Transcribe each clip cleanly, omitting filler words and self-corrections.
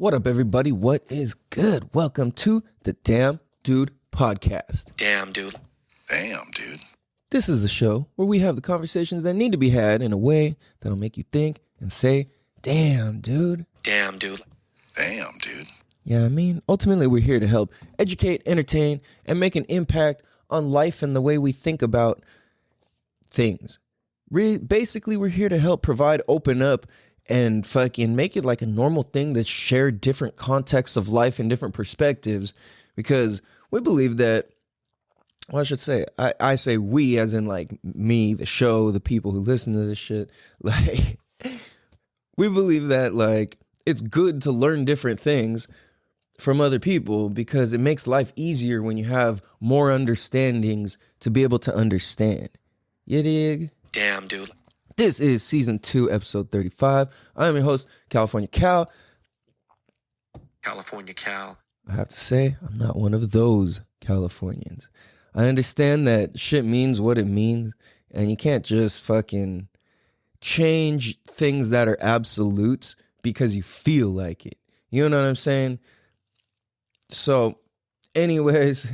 What up, everybody? What is good? Welcome to the Damn Dude Podcast. Damn, dude. Damn, dude. This is a show where we have the conversations that need to be had in a way that'll make you think and say, damn, dude. Damn, dude. Damn, dude. Yeah, I mean, ultimately, we're here to help educate, entertain, and make an impact on life and the way we think about things. Basically, we're here to help provide, open up, and fucking make it like a normal thing that share different contexts of life and different perspectives, because we believe that, well, I should say, I say we as in like me, the show, the people who listen to this shit, like we believe that like it's good to learn different things from other people because it makes life easier when you have more understandings to be able to understand. You dig? Damn, dude. This is season 2, episode 35. I am your host, California Cal. California Cal. I have to say, I'm not one of those Californians. I understand that shit means what it means, and you can't just fucking change things that are absolutes because you feel like it. You know what I'm saying? So, anyways,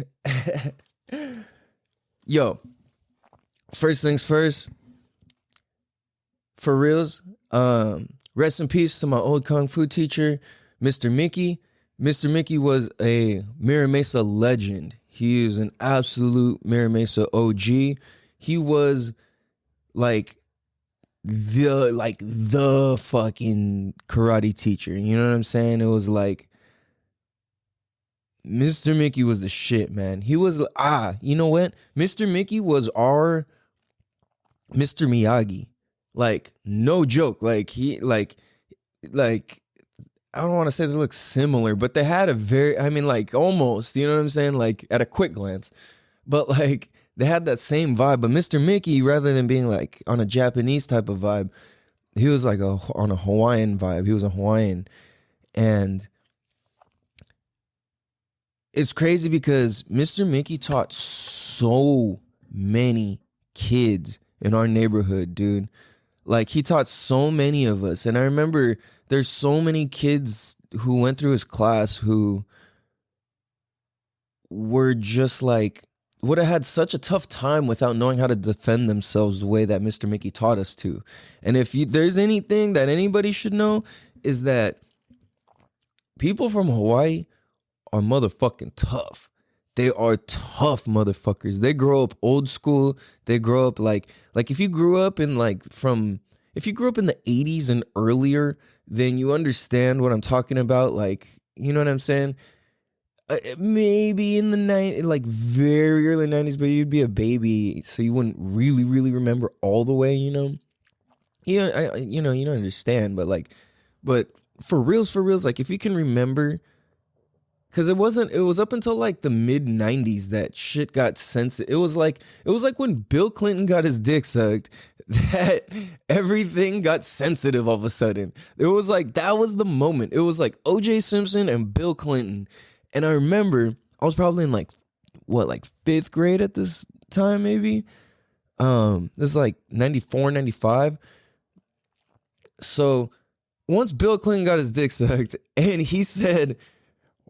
yo, first things first. For reals, rest in peace to my old Kung Fu teacher, Mr. Mique. Mr. Mique was a Mira Mesa legend. He is an absolute Mira Mesa OG. He was like the fucking karate teacher. You know what I'm saying? It was like Mr. Mique was the shit, man. He was you know what? Mr. Mique was our Mr. Miyagi. Like, no joke. Like, I don't want to say they look similar, but they had almost, you know what I'm saying? Like, at a quick glance. But, like, they had that same vibe. But Mr. Mique, rather than being, like, on a Japanese type of vibe, he was, like, on a Hawaiian vibe. He was a Hawaiian. And it's crazy because Mr. Mique taught so many kids in our neighborhood, dude. Like, he taught so many of us. And I remember there's so many kids who went through his class who were just like, would have had such a tough time without knowing how to defend themselves the way that Mr. Mique taught us to. And if there's anything that anybody should know, is that people from Hawaii are motherfucking tough. They are tough motherfuckers. They grow up old school. They grow up like if you grew up in if you grew up in the 80s and earlier, then you understand what I'm talking about. Like, you know what I'm saying? Maybe in the very early 90s, but you'd be a baby, so you wouldn't really, really remember all the way, you know? Yeah, you don't understand, but for reals, like if you can remember. Because it was up until like the mid 90s that shit got sensitive. It was like when Bill Clinton got his dick sucked that everything got sensitive all of a sudden. It was like, that was the moment. It was like O.J. Simpson and Bill Clinton. And I remember I was probably in like 5th grade at this time, maybe. This is like 94, 95. So once Bill Clinton got his dick sucked and he said,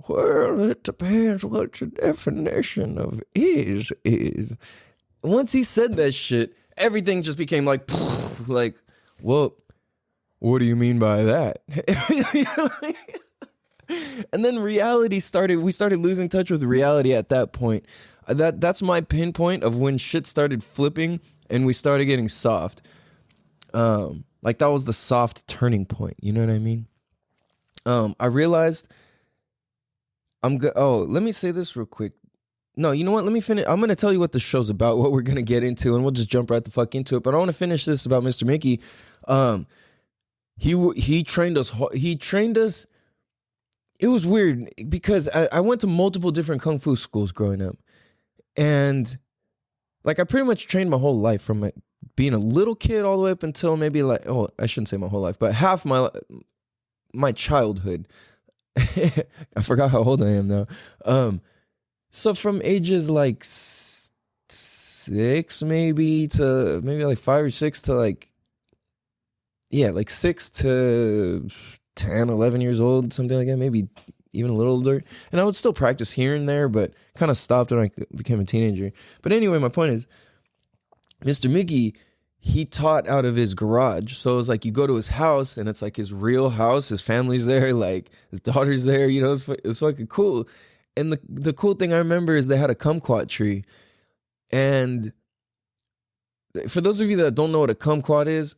well, it depends what your definition of is. Once he said that shit, everything just became like, well, what do you mean by that? And then reality started. We started losing touch with reality at that point. That's my pinpoint of when shit started flipping and we started getting soft. Like that was the soft turning point. You know what I mean? I realized. Let me say this real quick. No, you know what? Let me finish. I'm going to tell you what the show's about, what we're going to get into, and we'll just jump right the fuck into it. But I want to finish this about Mr. Mique. He trained us. It was weird because I went to multiple different Kung Fu schools growing up. And like I pretty much trained my whole life from being a little kid all the way up until maybe I shouldn't say my whole life, but half my childhood. I forgot how old I am now. So from ages like 6 maybe like 5 or 6 to like 6 to 10, 11 years old, something like that, maybe even a little older. And I would still practice here and there, but kind of stopped when I became a teenager. But anyway, my point is, Mr. Mickey, he taught out of his garage. So it was like you go to his house and it's like his real house. His family's there, like his daughter's there. You know, it's fucking cool. And the cool thing I remember is they had a kumquat tree. And for those of you that don't know what a kumquat is,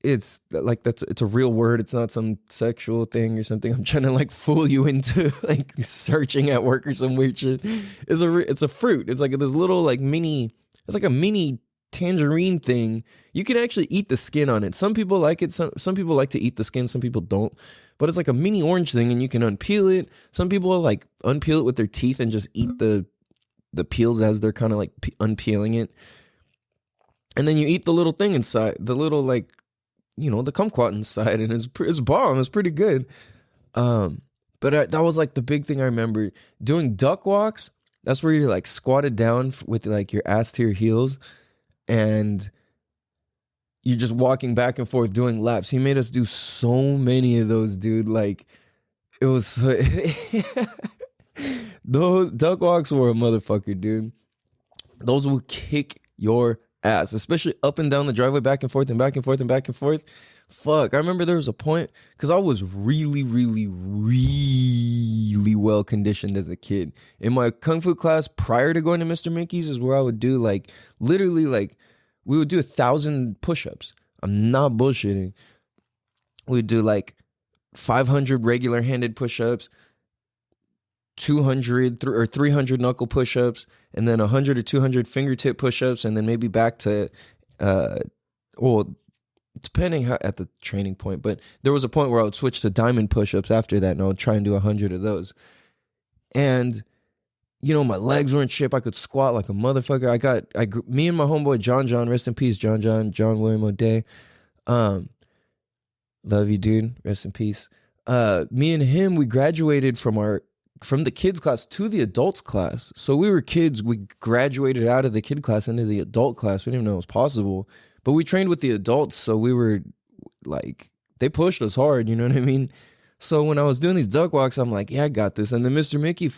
it's like it's a real word. It's not some sexual thing or something. I'm trying to like fool you into like searching at work or some weird shit. It's a fruit. It's like this little like mini. It's like a mini tangerine thing. You can actually eat the skin on it. Some people like it. Some people like to eat the skin. Some people don't. But it's like a mini orange thing, and you can unpeel it. Some people like unpeel it with their teeth and just eat the peels as they're kind of like unpeeling it. And then you eat the little thing inside, the little like, you know, the kumquat inside, and it's bomb. It's pretty good. But that was like the big thing I remember doing duck walks. That's where you're like squatted down with like your ass to your heels, and you're just walking back and forth doing laps. He made us do so many of those, dude. Like it was so those duck walks were a motherfucker, dude. Those will kick your ass, especially up and down the driveway, back and forth and back and forth and back and forth. Fuck, I remember there was a point, because I was really, really, really well conditioned as a kid. In my kung fu class prior to going to Mr. Mickey's is where I would do like, literally like, we would do 1,000 push-ups. I'm not bullshitting. We'd do like 500 regular handed push-ups, 200 or 300 knuckle push-ups, and then 100 or 200 fingertip push-ups, and then maybe back to, well, depending at the training point. But there was a point where I would switch to diamond push-ups after that, and I would try and do 100 of those. And, you know, my legs were in shape. I could squat like a motherfucker. Me and my homeboy John, rest in peace, John William O'Day. Love you, dude. Rest in peace. Me and him, we graduated from the kids class to the adults class. So we were kids. We graduated out of the kid class into the adult class. We didn't even know it was possible. But we trained with the adults, so we were like, they pushed us hard, you know what I mean? So when I was doing these duck walks, I'm like, yeah, I got this. And then Mr. Mickey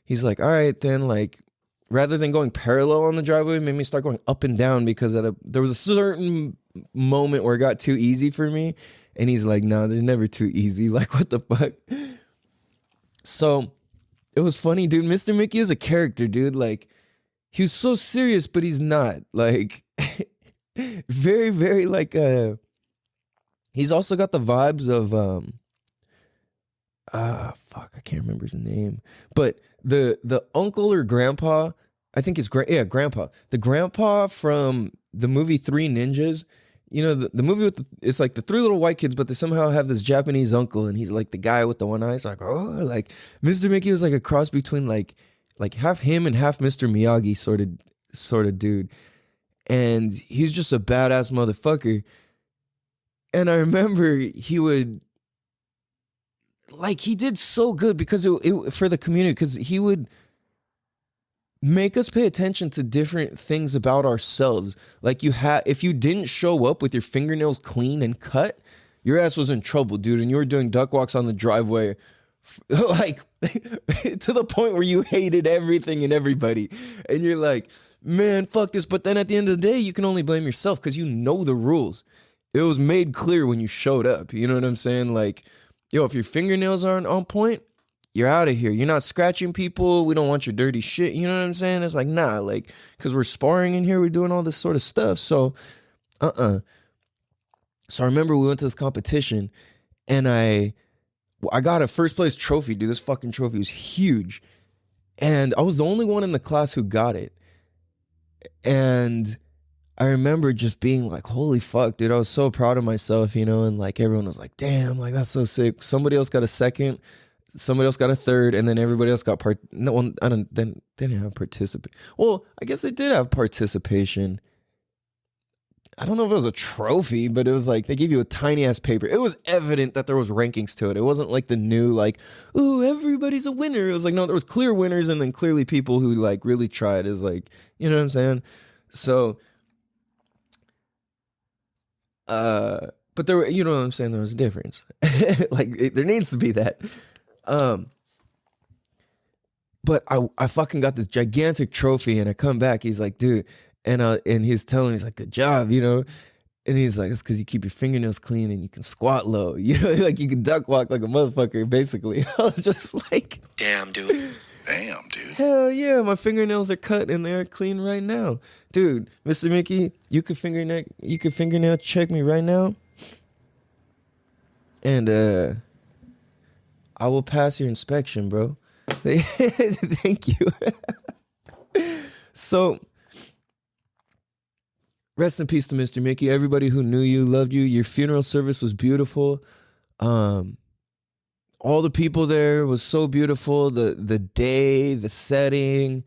he's like, all right, then, like, rather than going parallel on the driveway, made me start going up and down, because there was a certain moment where it got too easy for me. And he's like, no, they're never too easy. Like, what the fuck? So it was funny, dude. Mr. Mickey is a character, dude. Like, he was so serious, but he's not. Like, very, very like, he's also got the vibes of, fuck, I can't remember his name. But the uncle or grandpa, I think it's grandpa. The grandpa from the movie Three Ninjas. You know, the movie with it's like the three little white kids, but they somehow have this Japanese uncle, and he's like the guy with the one eye. It's like, oh, like Mr. Mickey was like a cross between like half him and half Mr. Miyagi sort of dude. And he's just a badass motherfucker. And I remember he would, like, he did so good because it for the community, because he would make us pay attention to different things about ourselves. Like, if you didn't show up with your fingernails clean and cut, your ass was in trouble, dude. And you were doing duck walks on the driveway, like to the point where you hated everything and everybody. And you're like, man, fuck this. But then at the end of the day, you can only blame yourself because you know the rules. It was made clear when you showed up. You know what I'm saying? Like, yo, if your fingernails aren't on point, you're out of here. You're not scratching people. We don't want your dirty shit. You know what I'm saying? It's like, nah, like, because we're sparring in here. We're doing all this sort of stuff. So, So I remember we went to this competition, and I got a first place trophy, dude. This fucking trophy was huge. And I was the only one in the class who got it. And I remember just being like, holy fuck, dude. I was so proud of myself, you know, and like everyone was like, damn, like that's so sick. Somebody else got a second, somebody else got a third, and then everybody else got they didn't have participation. Well, I guess they did have participation. I don't know if it was a trophy, but it was like they gave you a tiny ass paper. It was evident that there was rankings to it. It wasn't like the new, like, ooh, everybody's a winner. It was like, no, there was clear winners and then clearly people who like really tried. Is like, you know what I'm saying? So But there, you know what I'm saying? There was a difference. Like there needs to be that. But I fucking got this gigantic trophy, and I come back. He's like, dude, and he's telling me, he's like, good job, you know. And he's like, it's because you keep your fingernails clean and you can squat low. You know, like you can duck walk like a motherfucker, basically. I was just like, damn, dude. Damn, dude. Hell yeah, my fingernails are cut and they're clean right now. Dude, Mr. Mickey, you could fingernail check me right now. And I will pass your inspection, bro. Thank you. So, rest in peace to Mr. Mickey. Everybody who knew you, loved you. Your funeral service was beautiful. All the people there was so beautiful. The day, the setting.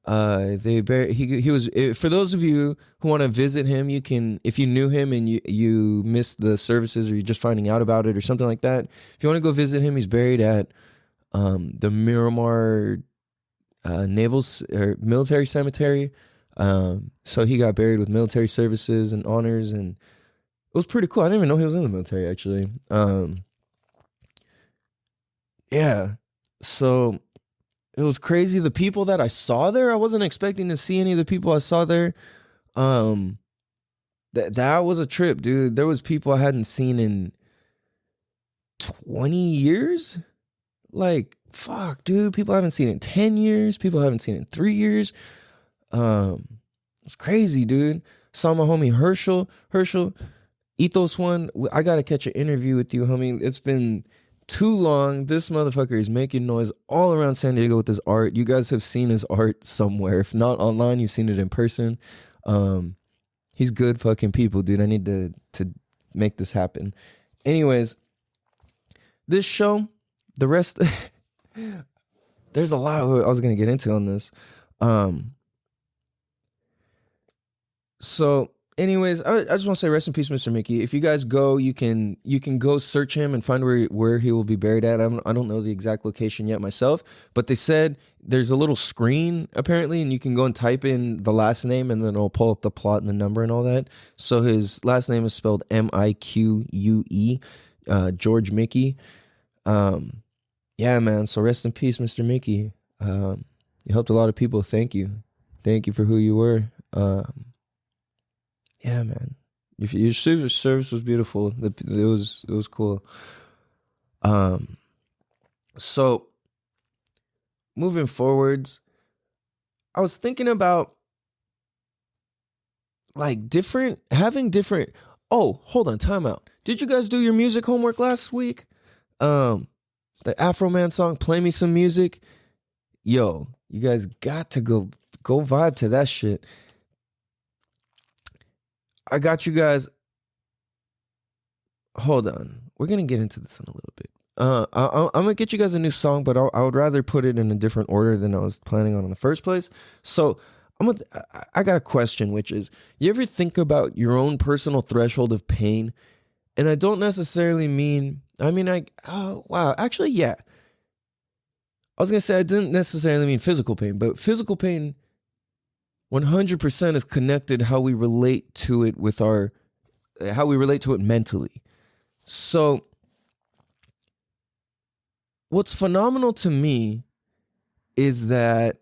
He was, for those of you who want to visit him, you can, if you knew him and you missed the services or you're just finding out about it or something like that. If you want to go visit him, he's buried at the Miramar military cemetery. So he got buried with military services and honors, and it was pretty cool. I didn't even know he was in the military, actually. Yeah. So it was crazy. The people that I saw there, I wasn't expecting to see any of the people I saw there. That was a trip, dude. There was people I hadn't seen in 20 years. Like, fuck, dude. People I haven't seen in 10 years. People I haven't seen in 3 years. It's crazy, dude. Saw my homie Herschel, Ethos One. I gotta catch an interview with you, homie. It's been too long. This motherfucker is making noise all around San Diego with his art. You guys have seen his art somewhere. If not online, you've seen it in person. He's good fucking people, dude. I need to make this happen. Anyways, this show, the rest, there's a lot I was gonna get into on this. So anyways, I just want to say rest in peace, Mr. Mickey. If you guys go, you can go search him and find where he will be buried at. I don't know the exact location yet myself, but they said there's a little screen apparently, and you can go and type in the last name, and then it'll pull up the plot and the number and all that. So his last name is spelled Mique, George Mickey. Yeah, man. So rest in peace, Mr. Mickey. You helped a lot of people. Thank you for who you were. Yeah, man. Your service was beautiful. It was cool. So moving forwards, I was thinking about like having different. Oh, hold on, time out. Did you guys do your music homework last week? The Afro Man song, Play Me Some Music. Yo, you guys got to go vibe to that shit. I got you guys. Hold on. We're going to get into this in a little bit. I'm going to get you guys a new song, but I would rather put it in a different order than I was planning on in the first place. So I got a question, which is, you ever think about your own personal threshold of pain? And I don't necessarily mean, wow, actually, yeah. I was going to say I didn't necessarily mean physical pain, but physical pain 100% is connected how we relate to it mentally. So what's phenomenal to me is that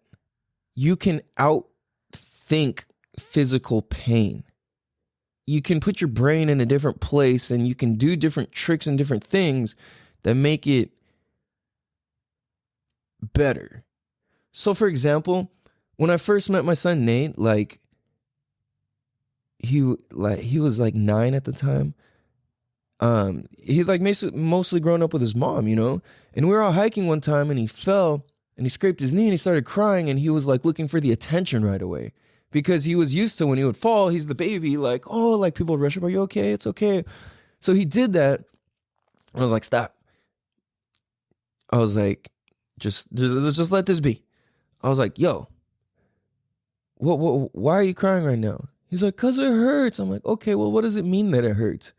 you can outthink physical pain. You can put your brain in a different place and you can do different tricks and different things that make it better. So for example, when I first met my son Nate, he was like 9 at the time. He mostly grown up with his mom, you know. And we were all hiking one time, and he fell and he scraped his knee and he started crying, and he was like looking for the attention right away because he was used to when he would fall, he's the baby, like, oh, like people would rush up, are you okay? It's okay. So he did that. I was like, stop. I was like, just let this be. I was like, yo. Why are you crying right now? He's like, 'cause it hurts. I'm like, okay, well, what does it mean that it hurts?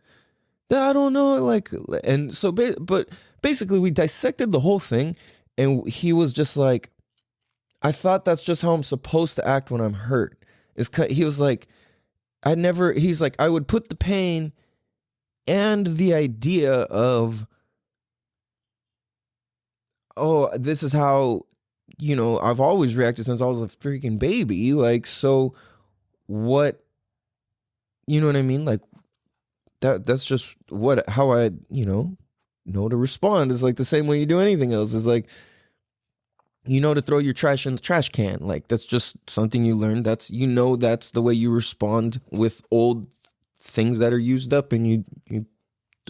I don't know. And so, but basically we dissected the whole thing, and he was just like, I thought that's just how I'm supposed to act when I'm hurt. He was like, he's like, I would put the pain and the idea of, oh, this is how, I've always reacted since I was a freaking baby. Like, so what, you know what I mean? Like, that's just how I, know to respond. It's like the same way you do anything else. It's like, to throw your trash in the trash can. Like, that's just something you learn. That's the way you respond with old things that are used up, and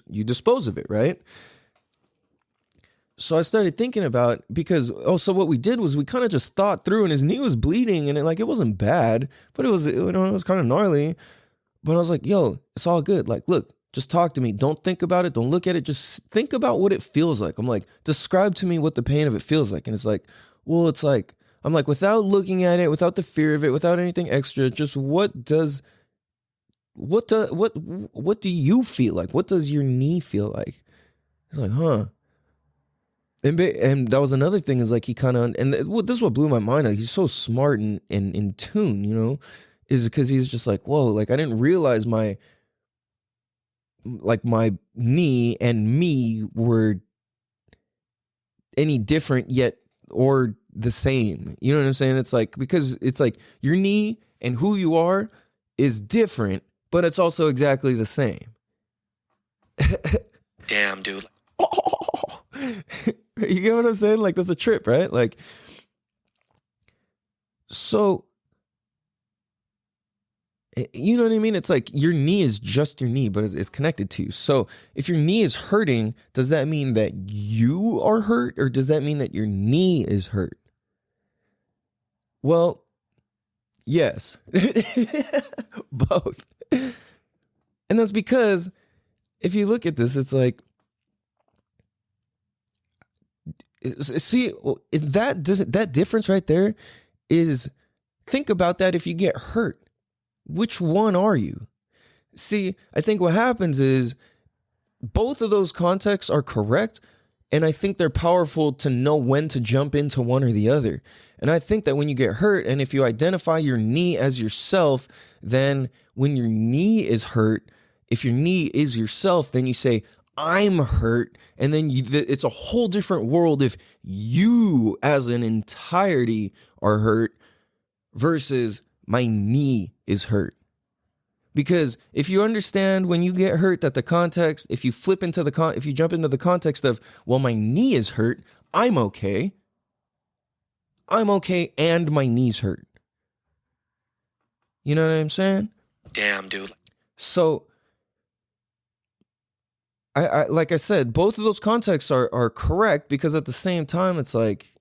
you dispose of it, right? So I started thinking about, because so what we did was we kind of just thought through, and his knee was bleeding, and it wasn't bad, but it was, it was kind of gnarly. But I was like, yo, it's all good. Like, look, just talk to me. Don't think about it. Don't look at it. Just think about what it feels like. I'm like, describe to me what the pain of it feels like. And it's like, well, it's like, I'm like, without looking at it, without the fear of it, without anything extra, just what do you feel like? What does your knee feel like? It's like, huh. And that was another thing, is like, he kind of, and this is what blew my mind. Like, he's so smart and in tune, is because he's just like, whoa, like, I didn't realize my knee and me were any different yet, or the same. You know what I'm saying? It's like, because it's like your knee and who you are is different, but it's also exactly the same. Damn, dude. Oh. You get what I'm saying? Like, that's a trip, right? Like, so, you know what I mean? It's like your knee is just your knee, but it's connected to you. So if your knee is hurting, does that mean that you are hurt, or does that mean that your knee is hurt? Well, yes. Both. And that's because if you look at this, it's like, see, that difference right there is, think about that. If you get hurt, which one are you? See, I think what happens is both of those contexts are correct, and I think they're powerful to know when to jump into one or the other. And I think that when you get hurt, and if you identify your knee as yourself, then when your knee is hurt, if your knee is yourself, then you say, I'm hurt. And then it's a whole different world if you as an entirety are hurt versus my knee is hurt. Because if you understand when you get hurt that the context, if you jump into the context of, well, my knee is hurt, I'm okay and my knee's hurt. You know what I'm saying? Damn, dude. So I like I said, both of those contexts are correct, because at the same time, it's like,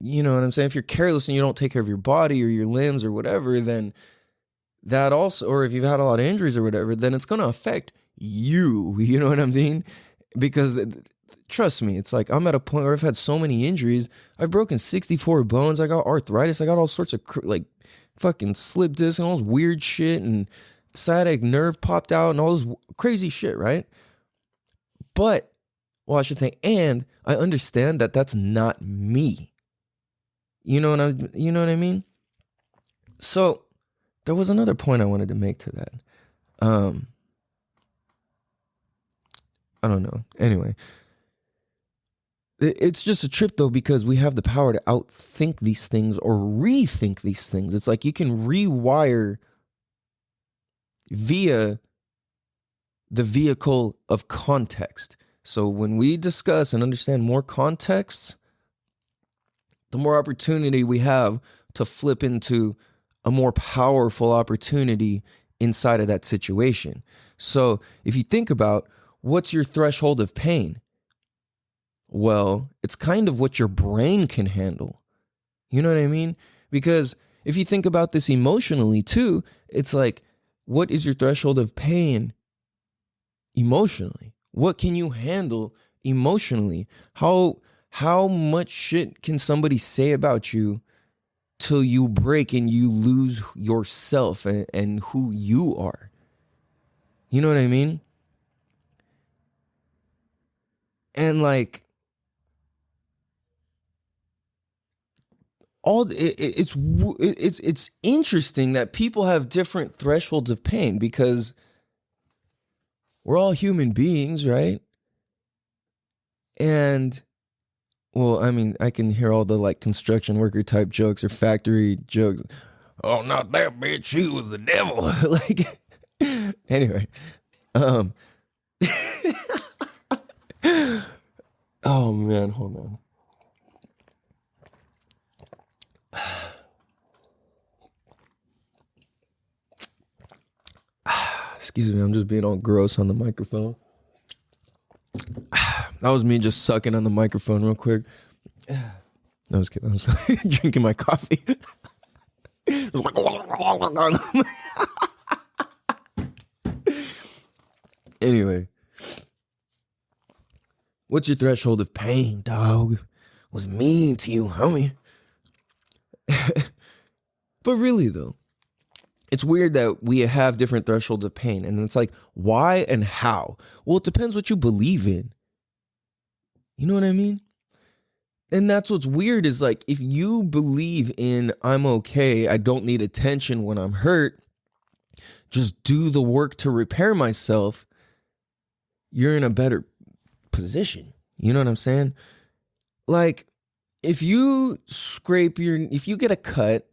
you know what I'm saying? If you're careless and you don't take care of your body or your limbs or whatever, then that also, or if you've had a lot of injuries or whatever, then it's going to affect you. You know what I mean? Because trust me, it's like, I'm at a point where I've had so many injuries. I've broken 64 bones. I got arthritis. I got all sorts of like fucking slip disc and all this weird shit, and sciatic nerve popped out and all this crazy shit, right? But, well, I should say, and I understand that that's not me. You know what I mean? So there was another point I wanted to make to that. I don't know. Anyway, it's just a trip though, because we have the power to outthink these things or rethink these things. It's like you can rewire via the vehicle of context. So when we discuss and understand more contexts, the more opportunity we have to flip into a more powerful opportunity inside of that situation. So if you think about, what's your threshold of pain? Well, it's kind of what your brain can handle. You know what I mean? Because if you think about this emotionally too, it's like, what is your threshold of pain emotionally? What can you handle emotionally? How much shit can somebody say about you till you break and you lose yourself and who you are? You know what I mean? And like, it's interesting that people have different thresholds of pain, because we're all human beings, right? And, well, I mean, I can hear all the like construction worker type jokes or factory jokes. Oh, not that bitch, she was the devil. Like, anyway, oh man, hold on. Excuse me, I'm just being all gross on the microphone. That was me just sucking on the microphone real quick. I was kidding. I was drinking my coffee. It was like, anyway, what's your threshold of pain, dog? Was mean to you, homie. But really, though, it's weird that we have different thresholds of pain. And it's like, why and how? Well, it depends what you believe in. You know what I mean? And that's what's weird is like, if you believe in I'm okay, I don't need attention when I'm hurt, just do the work to repair myself, you're in a better position. You know what I'm saying? Like, if you if you get a cut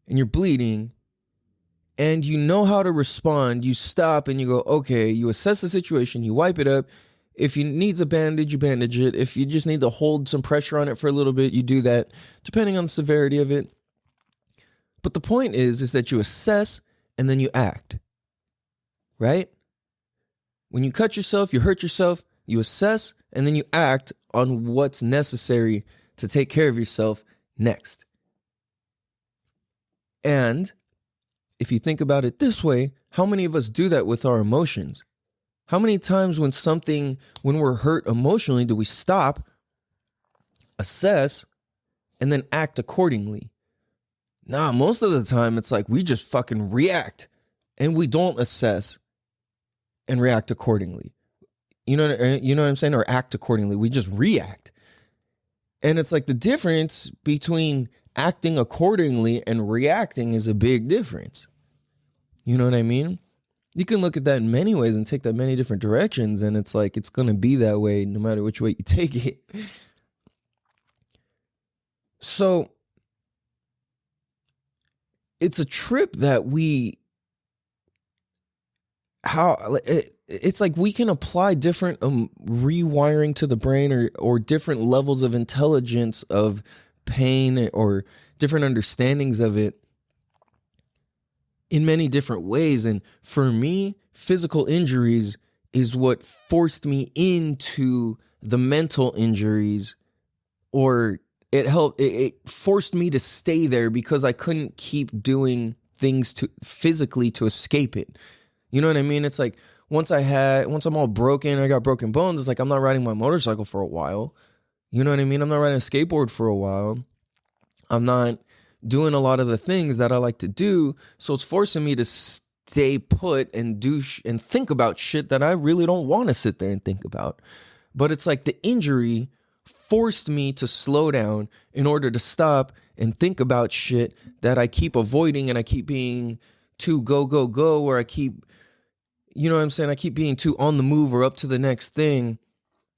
and you're bleeding and you know how to respond, you stop and you go, okay, you assess the situation, you wipe it up. If you need a bandage, you bandage it. If you just need to hold some pressure on it for a little bit, you do that, depending on the severity of it. But the point is that you assess and then you act, right? When you cut yourself, you hurt yourself, you assess and then you act on what's necessary to take care of yourself next. And if you think about it this way, how many of us do that with our emotions? How many times when we're hurt emotionally, do we stop, assess, and then act accordingly? Nah, most of the time it's like we just fucking react and we don't assess and react accordingly. You know what I'm saying? Or act accordingly. We just react. And it's like the difference between acting accordingly and reacting is a big difference. You know what I mean? You can look at that in many ways and take that many different directions, and it's like it's going to be that way no matter which way you take it. So it's a trip that it's like we can apply different rewiring to the brain or different levels of intelligence of pain or different understandings of it in many different ways. And for me, physical injuries is what forced me into the mental injuries, or it forced me to stay there because I couldn't keep doing things physically to escape it. You know what I mean? It's like once I'm all broken, I got broken bones, it's like I'm not riding my motorcycle for a while. You know what I mean? I'm not riding a skateboard for a while. I'm not doing a lot of the things that I like to do. So it's forcing me to stay put and and think about shit that I really don't want to sit there and think about. But it's like the injury forced me to slow down in order to stop and think about shit that I keep avoiding, and I keep being too go, or I keep, you know what I'm saying? I keep being too on the move or up to the next thing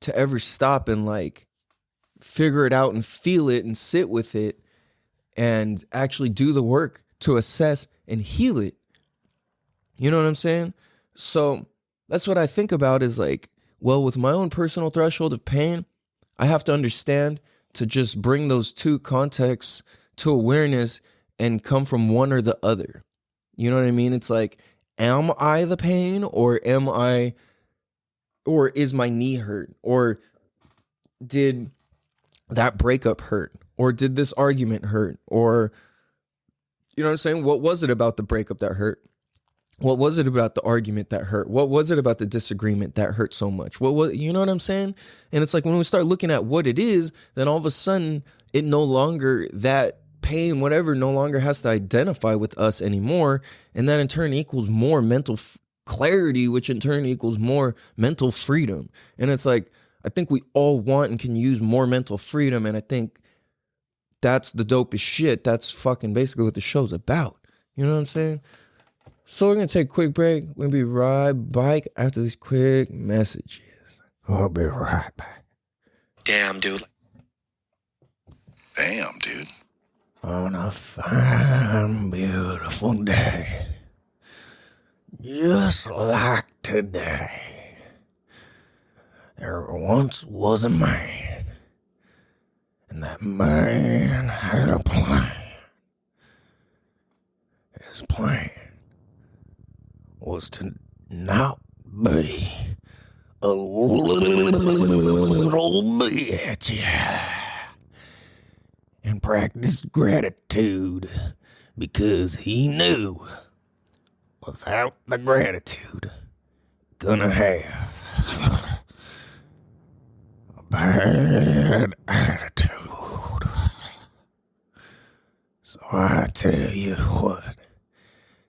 to ever stop and like figure it out and feel it and sit with it and actually do the work to assess and heal it. You know what I'm saying? So that's what I think about is like, well, with my own personal threshold of pain, I have to understand to just bring those two contexts to awareness and come from one or the other. You know what I mean? It's like, am I the pain, or is my knee hurt? Or did that breakup hurt? Or did this argument hurt? Or, you know what I'm saying? What was it about the breakup that hurt? What was it about the argument that hurt? What was it about the disagreement that hurt so much? You know what I'm saying? And it's like when we start looking at what it is, then all of a sudden it no longer, that pain, whatever, no longer has to identify with us anymore. And that in turn equals more mental clarity, which in turn equals more mental freedom. And it's like, I think we all want and can use more mental freedom. And I think that's the dopest shit. That's fucking basically what the show's about. You know what I'm saying? So we're going to take a quick break. We'll be right back after these quick messages. We'll be right back. Damn, dude. Damn, dude. On a fine, beautiful day, just like today, there once was a man, and that man had a plan. His plan was to not be a little bitch and practice gratitude, because he knew without the gratitude, gonna have a bad attitude. So I tell you what,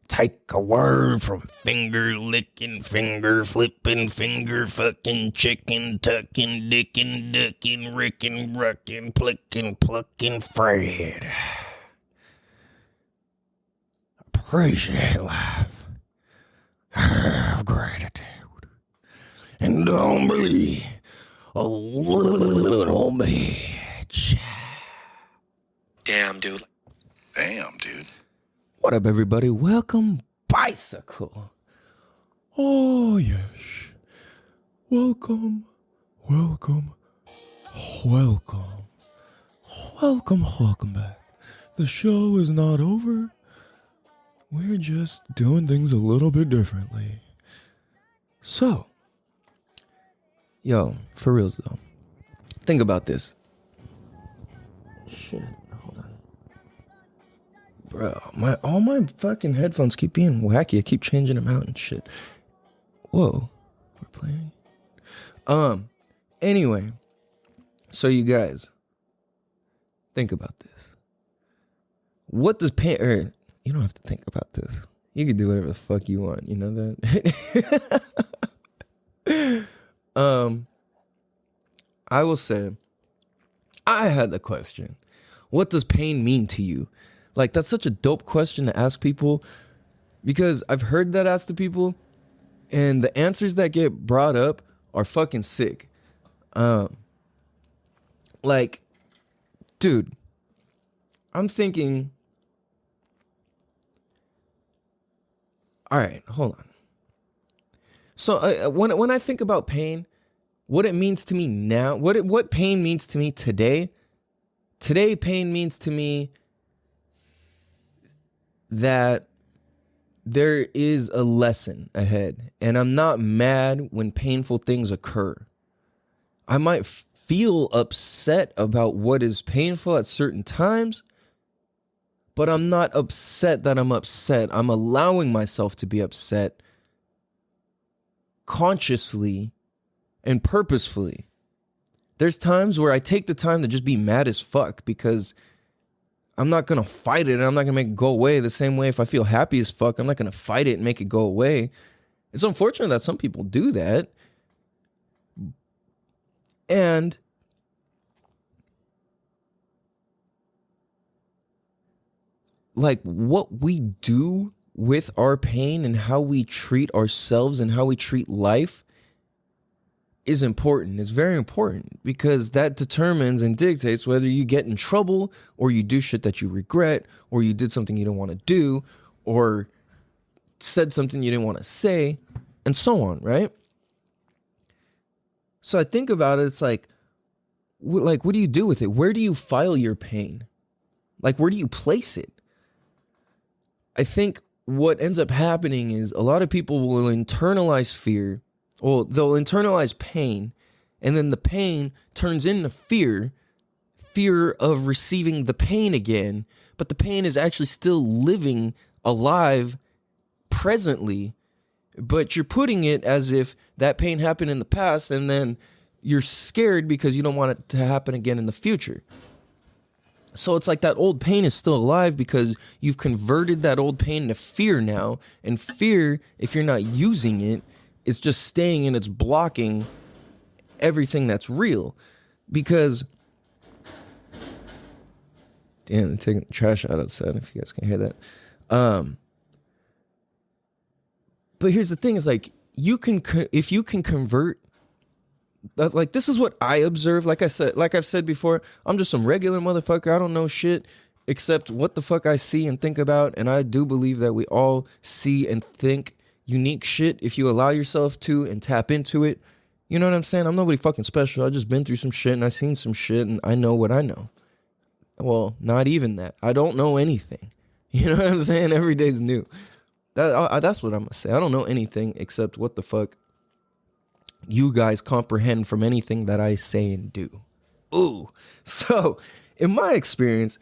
take a word from finger licking, finger flipping, finger fucking, chicken tucking, dicking, ducking, ricking, rucking, plicking, plucking Fred. Appreciate life. Have gratitude. And don't be a little bitch. Damn, dude. Damn, dude. What up, everybody? Welcome, Bicycle. Oh, yes. Welcome, welcome, welcome. Welcome back. The show is not over. We're just doing things a little bit differently. So, yo, for reals though, think about this. Shit, hold on. Bro, all my fucking headphones keep being wacky. I keep changing them out and shit. Whoa, we're playing. Anyway, so you guys, think about this. What does pain, or you don't have to think about this. You can do whatever the fuck you want. You know that? I will say, I had the question. What does pain mean to you? Like, that's such a dope question to ask people, because I've heard that asked to people, and the answers that get brought up are fucking sick. Like, dude, I'm thinking, all right, hold on. So when I think about pain, what it means to me now, what pain means to me today pain means to me that there is a lesson ahead, and I'm not mad when painful things occur. I might feel upset about what is painful at certain times, but I'm not upset that I'm upset. I'm allowing myself to be upset consciously and purposefully. There's times where I take the time to just be mad as fuck, because I'm not going to fight it and I'm not going to make it go away. The same way if I feel happy as fuck, I'm not going to fight it and make it go away. It's unfortunate that some people do that. And like, what we do with our pain and how we treat ourselves and how we treat life is important. It's very important, because that determines and dictates whether you get in trouble or you do shit that you regret, or you did something you didn't want to do, or said something you didn't want to say, and so on, right? So I think about it, it's like what do you do with it? Where do you file your pain? Like, where do you place it? I think what ends up happening is a lot of people will internalize fear. Well, they'll internalize pain, and then the pain turns into fear of receiving the pain again, but the pain is actually still living alive presently, but you're putting it as if that pain happened in the past, and then you're scared because you don't want it to happen again in the future. So it's like that old pain is still alive because you've converted that old pain to fear now, and fear, if you're not using it, it's just staying and it's blocking everything that's real. Because, damn, they're taking the trash out outside, if you guys can hear that. But here's the thing: is like if you can convert. Like this is what I observe. Like I've said before, I'm just some regular motherfucker. I don't know shit except what the fuck I see and think about. And I do believe that we all see and think unique shit if you allow yourself to and tap into it. You know what I'm saying? I'm nobody fucking special. I just been through some shit and I seen some shit and I know what I know. Well, not even that. I don't know anything. You know what I'm saying? Every day's new. That's what I'm gonna say. I don't know anything except what the fuck you guys comprehend from anything that I say and do. Ooh. So, in my experience,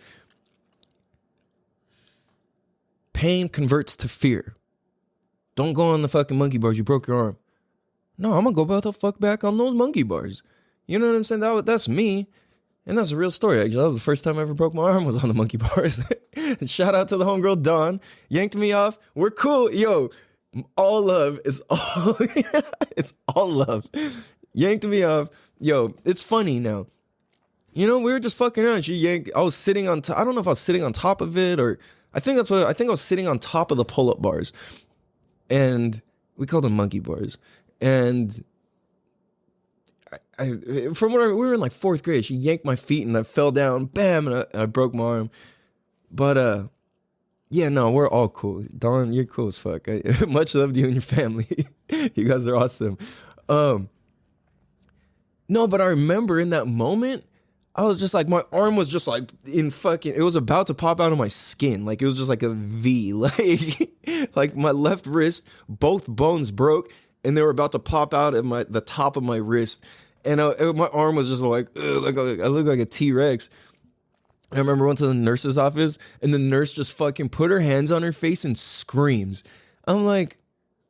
pain converts to fear. Don't go on the fucking monkey bars. You broke your arm. No, I'm gonna go about the fuck back on those monkey bars. You know what I'm saying? That's me. And that's a real story, actually. That was the first time I ever broke my arm was on the monkey bars. Shout out to the homegirl, Dawn. Yanked me off. We're cool. Yo, all love. It's all, it's all love. Yanked me off. Yo, it's funny now. You know, we were just fucking around. She yanked. I was sitting on top. I don't know if I was sitting on top of it or I think I was sitting on top of the pull-up bars. And we called them monkey bars. And from what we were in like fourth grade, she yanked my feet and I fell down, bam, and I broke my arm. But yeah, no, we're all cool. Dawn, you're cool as fuck. Much love to you and your family. You guys are awesome. No, but I remember in that moment, I was just like, my arm was just like it was about to pop out of my skin. Like it was just like a V. Like my left wrist, both bones broke. And they were about to pop out at the top of my wrist. And my arm was just like I looked like a T-Rex. I remember I went to the nurse's office and the nurse just fucking put her hands on her face and screams. I'm like,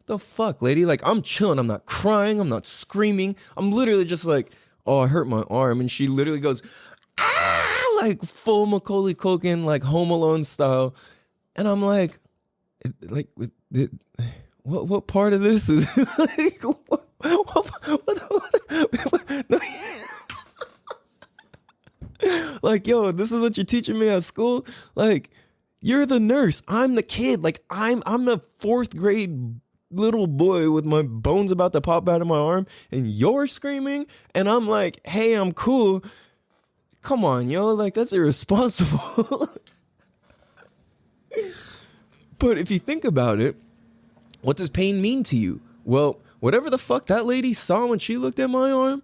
the fuck, lady? Like, I'm chilling. I'm not crying. I'm not screaming. I'm literally just like, oh, I hurt my arm. And she literally goes, ah, like full Macaulay Culkin, like Home Alone style. And I'm like what part of this is like, like, yo, this is what you're teaching me at school? Like, you're the nurse. I'm the kid. Like, I'm the fourth grade little boy with my bones about to pop out of my arm, and you're screaming, and I'm like, hey, I'm cool. Come on, yo, like, that's irresponsible. But if you think about it, what does pain mean to you? Well, whatever the fuck that lady saw when she looked at my arm,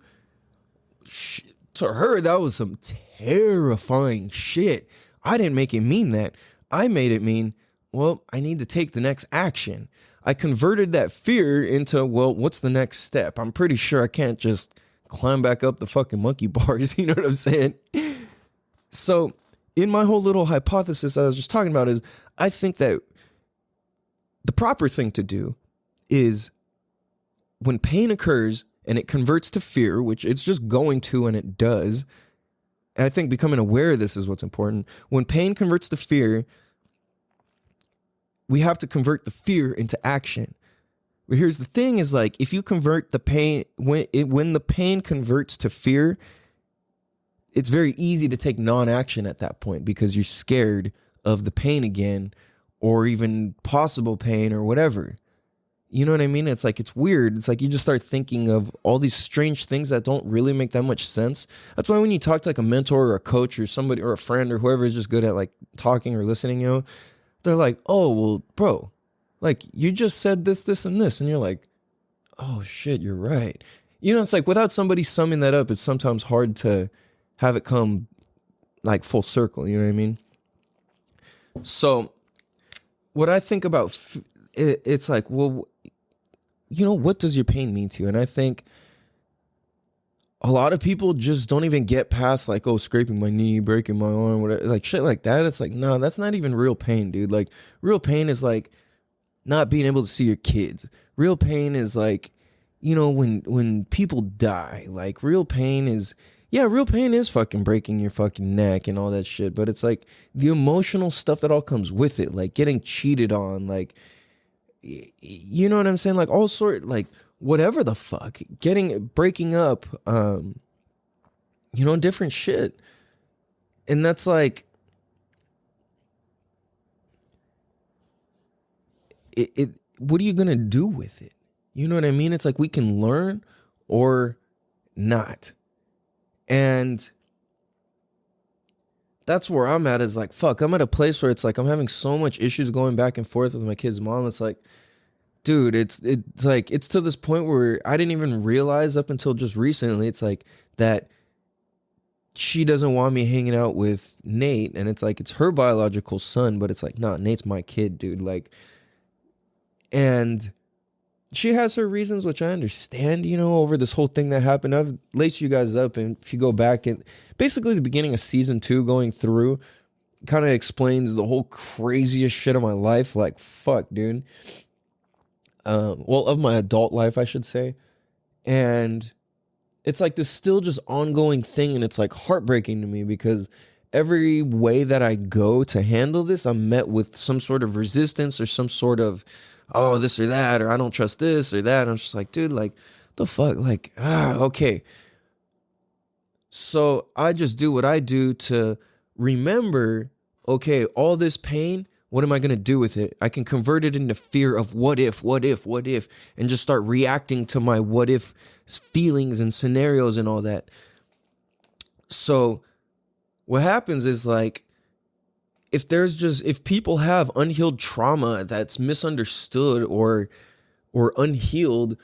to her, that was some terrifying shit. I didn't make it mean that. I made it mean, well, I need to take the next action. I converted that fear into, well, what's the next step? I'm pretty sure I can't just climb back up the fucking monkey bars. You know what I'm saying? So in my whole little hypothesis I was just talking about is, I think that the proper thing to do is when pain occurs and it converts to fear, which it's just going to, and it does. And I think becoming aware of this is what's important. When pain converts to fear, we have to convert the fear into action. But here's the thing is like, if you convert the pain, when the pain converts to fear, it's very easy to take non-action at that point because you're scared of the pain again, or even possible pain or whatever. You know what I mean? It's like, it's weird. It's like you just start thinking of all these strange things that don't really make that much sense. That's why when you talk to like a mentor or a coach or somebody or a friend or whoever is just good at like talking or listening, you know, they're like, oh, well, bro, like you just said this, this, and this. And you're like, oh shit, you're right. You know, it's like without somebody summing that up, it's sometimes hard to have it come like full circle. You know what I mean? So what I think about it's like, well, you know, what does your pain mean to you? And I think a lot of people just don't even get past like, oh, scraping my knee, breaking my arm, whatever, like shit like that. It's like, no, that's not even real pain, dude. Like real pain is like not being able to see your kids. Real pain is like, you know, when people die. Like real pain is, yeah, real pain is fucking breaking your fucking neck and all that shit. But it's like the emotional stuff that all comes with it, like getting cheated on, like, you know what I'm saying? Like all sort, like whatever the fuck, breaking up, you know, different shit. And that's like, what are you going to do with it? You know what I mean? It's like we can learn or not. And that's where I'm at, is like, fuck, I'm at a place where it's like I'm having so much issues going back and forth with my kid's mom. It's like, dude, it's like, it's to this point where I didn't even realize up until just recently, it's like that she doesn't want me hanging out with Nate. And it's like, it's her biological son, but it's like, nah, Nate's my kid, dude. Like, and she has her reasons, which I understand, you know, over this whole thing that happened. I've laced you guys up, and if you go back and basically the beginning of season 2 going through kind of explains the whole craziest shit of my life. Like, fuck, dude. Well, of my adult life, I should say. And it's like this still just ongoing thing, and it's like heartbreaking to me because every way that I go to handle this, I'm met with some sort of resistance or some sort of, oh, this or that, or I don't trust this or that. I'm just like, dude, like, the fuck? Like, okay. So I just do what I do to remember, okay, all this pain, what am I going to do with it? I can convert it into fear of what if, and just start reacting to my what if feelings and scenarios and all that. So what happens is, like, if people have unhealed trauma that's misunderstood or unhealed,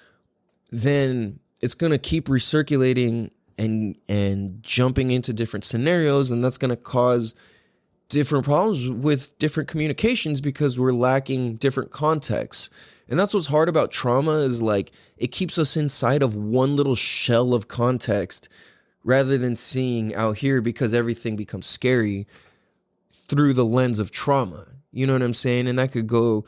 then it's going to keep recirculating and jumping into different scenarios, and that's going to cause different problems with different communications because we're lacking different contexts. And that's what's hard about trauma, is like it keeps us inside of one little shell of context rather than seeing out here, because everything becomes scary through the lens of trauma. You know what I'm saying? And that could go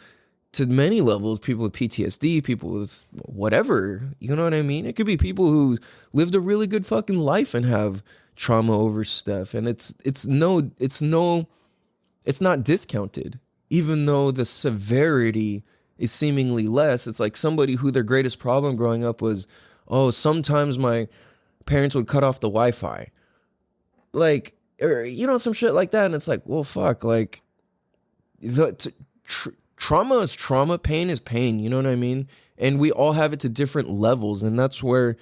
to many levels. People with PTSD, people with whatever, you know what I mean? It could be people who lived a really good fucking life and have trauma over stuff. And it's not discounted, even though the severity is seemingly less. It's like somebody who their greatest problem growing up was, oh, sometimes my parents would cut off the Wi-Fi. Like, or, you know, some shit like that. And it's like, well, fuck, like, trauma is trauma, pain is pain, you know what I mean? And we all have it to different levels. And that's where,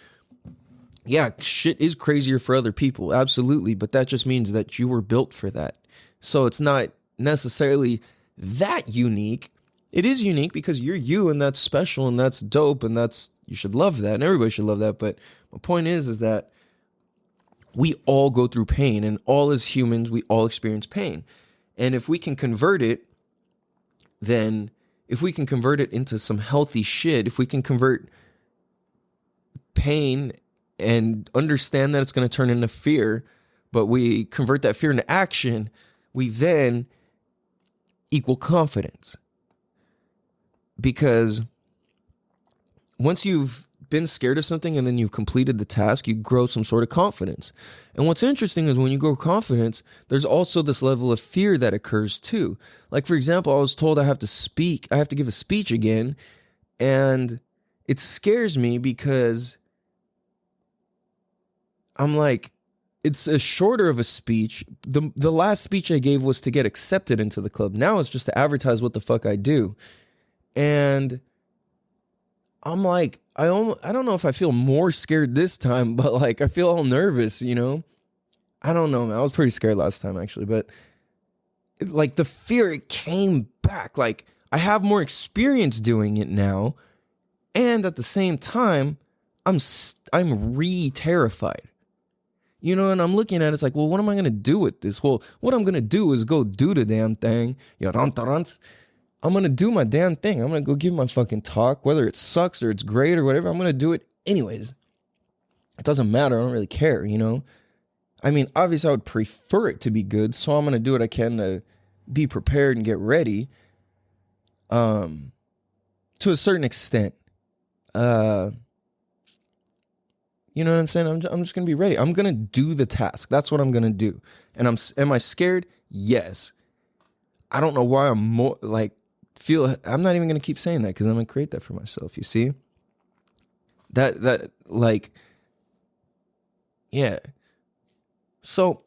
yeah, shit is crazier for other people, absolutely. But that just means that you were built for that. So it's not necessarily that unique. It is unique because you're you, and that's special, and that's dope, and that's, you should love that, and everybody should love that. But my point is that we all go through pain, and all as humans, we all experience pain. And if we can convert it, then if we can convert it into some healthy shit, if we can convert pain and understand that it's going to turn into fear, but we convert that fear into action, we then equal confidence. Because once you've been scared of something and then you've completed the task, you grow some sort of confidence. And what's interesting is when you grow confidence, there's also this level of fear that occurs too. Like, for example, I was told I have to give a speech again. And it scares me because I'm like, it's a shorter of a speech. The last speech I gave was to get accepted into the club. Now it's just to advertise what the fuck I do. And I'm like, I don't know if I feel more scared this time, but like I feel all nervous, you know? I don't know, man. I was pretty scared last time, actually, but like the fear, it came back. Like, I have more experience doing it now, and at the same time, I'm re-terrified. You know, and I'm looking at it, it's like, well, what am I going to do with this? Well, what I'm going to do is go do the damn thing. I'm going to do my damn thing. I'm going to go give my fucking talk, whether it sucks or it's great or whatever. I'm going to do it anyways. It doesn't matter. I don't really care, you know? I mean, obviously I would prefer it to be good, so I'm going to do what I can to be prepared and get ready. To a certain extent. You know what I'm saying? I'm just going to be ready. I'm going to do the task. That's what I'm going to do. And am I scared? Yes. I don't know why I'm more like, I'm not even going to keep saying that because I'm going to create that for myself. You see? That like, yeah. So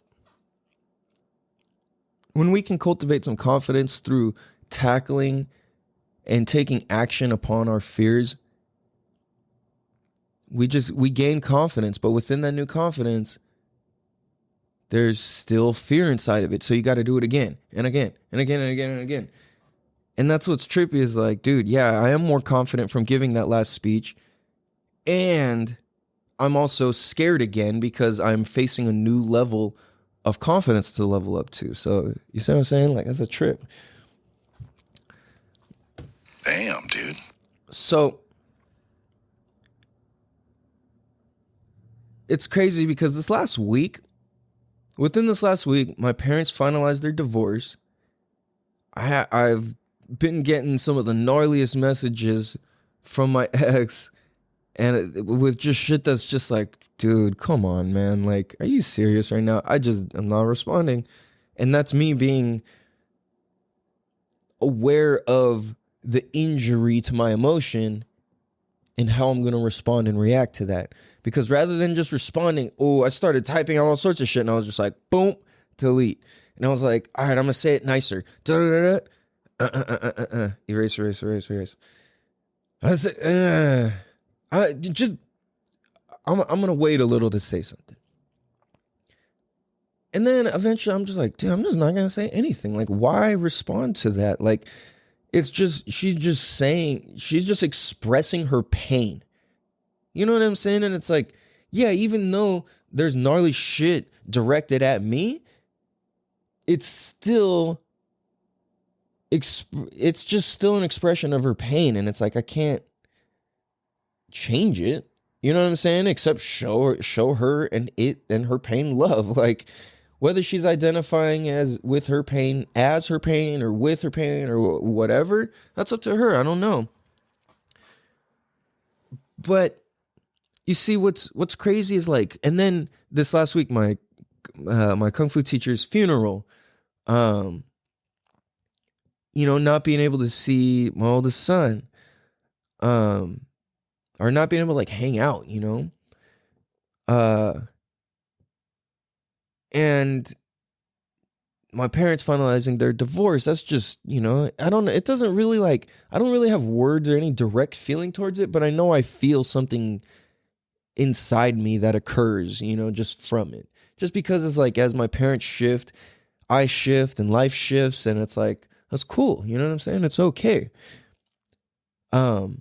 when we can cultivate some confidence through tackling and taking action upon our fears, we gain confidence. But within that new confidence, there's still fear inside of it. So you got to do it again and again and again and again and again. And that's what's trippy is like, dude, yeah, I am more confident from giving that last speech. And I'm also scared again because I'm facing a new level of confidence to level up to. So you see what I'm saying? Like, that's a trip. Damn, dude. So it's crazy because within this last week, my parents finalized their divorce. I've been getting some of the gnarliest messages from my ex, and with just shit that's just like, dude, come on, man. Like, are you serious right now? I'm not responding. And that's me being aware of the injury to my emotion and how I'm going to respond and react to that. Because rather than just responding, I started typing out all sorts of shit, and I was just like, boom, delete. And I was like, all right, I'm going to say it nicer. Erase, erase, erase, erase. I said, I'm going to wait a little to say something. And then eventually I'm just like, dude, I'm just not going to say anything. Like, why respond to that? Like, she's just expressing her pain. You know what I'm saying? And it's like, yeah, even though there's gnarly shit directed at me, it's still, it's just still an expression of her pain. And it's like, I can't change it. You know what I'm saying? Except show her and her pain love. Like, whether she's identifying with her pain or with her pain or whatever, that's up to her. I don't know. But you see, what's crazy is like, and then this last week, my kung fu teacher's funeral, not being able to see my oldest son, or not being able to like hang out, and my parents finalizing their divorce. That's just, I don't know. It doesn't really I don't really have words or any direct feeling towards it, but I know I feel something inside me that occurs, just from it. Just because it's like, as my parents shift, I shift and life shifts, and it's like, that's cool. You know what I'm saying? It's okay. But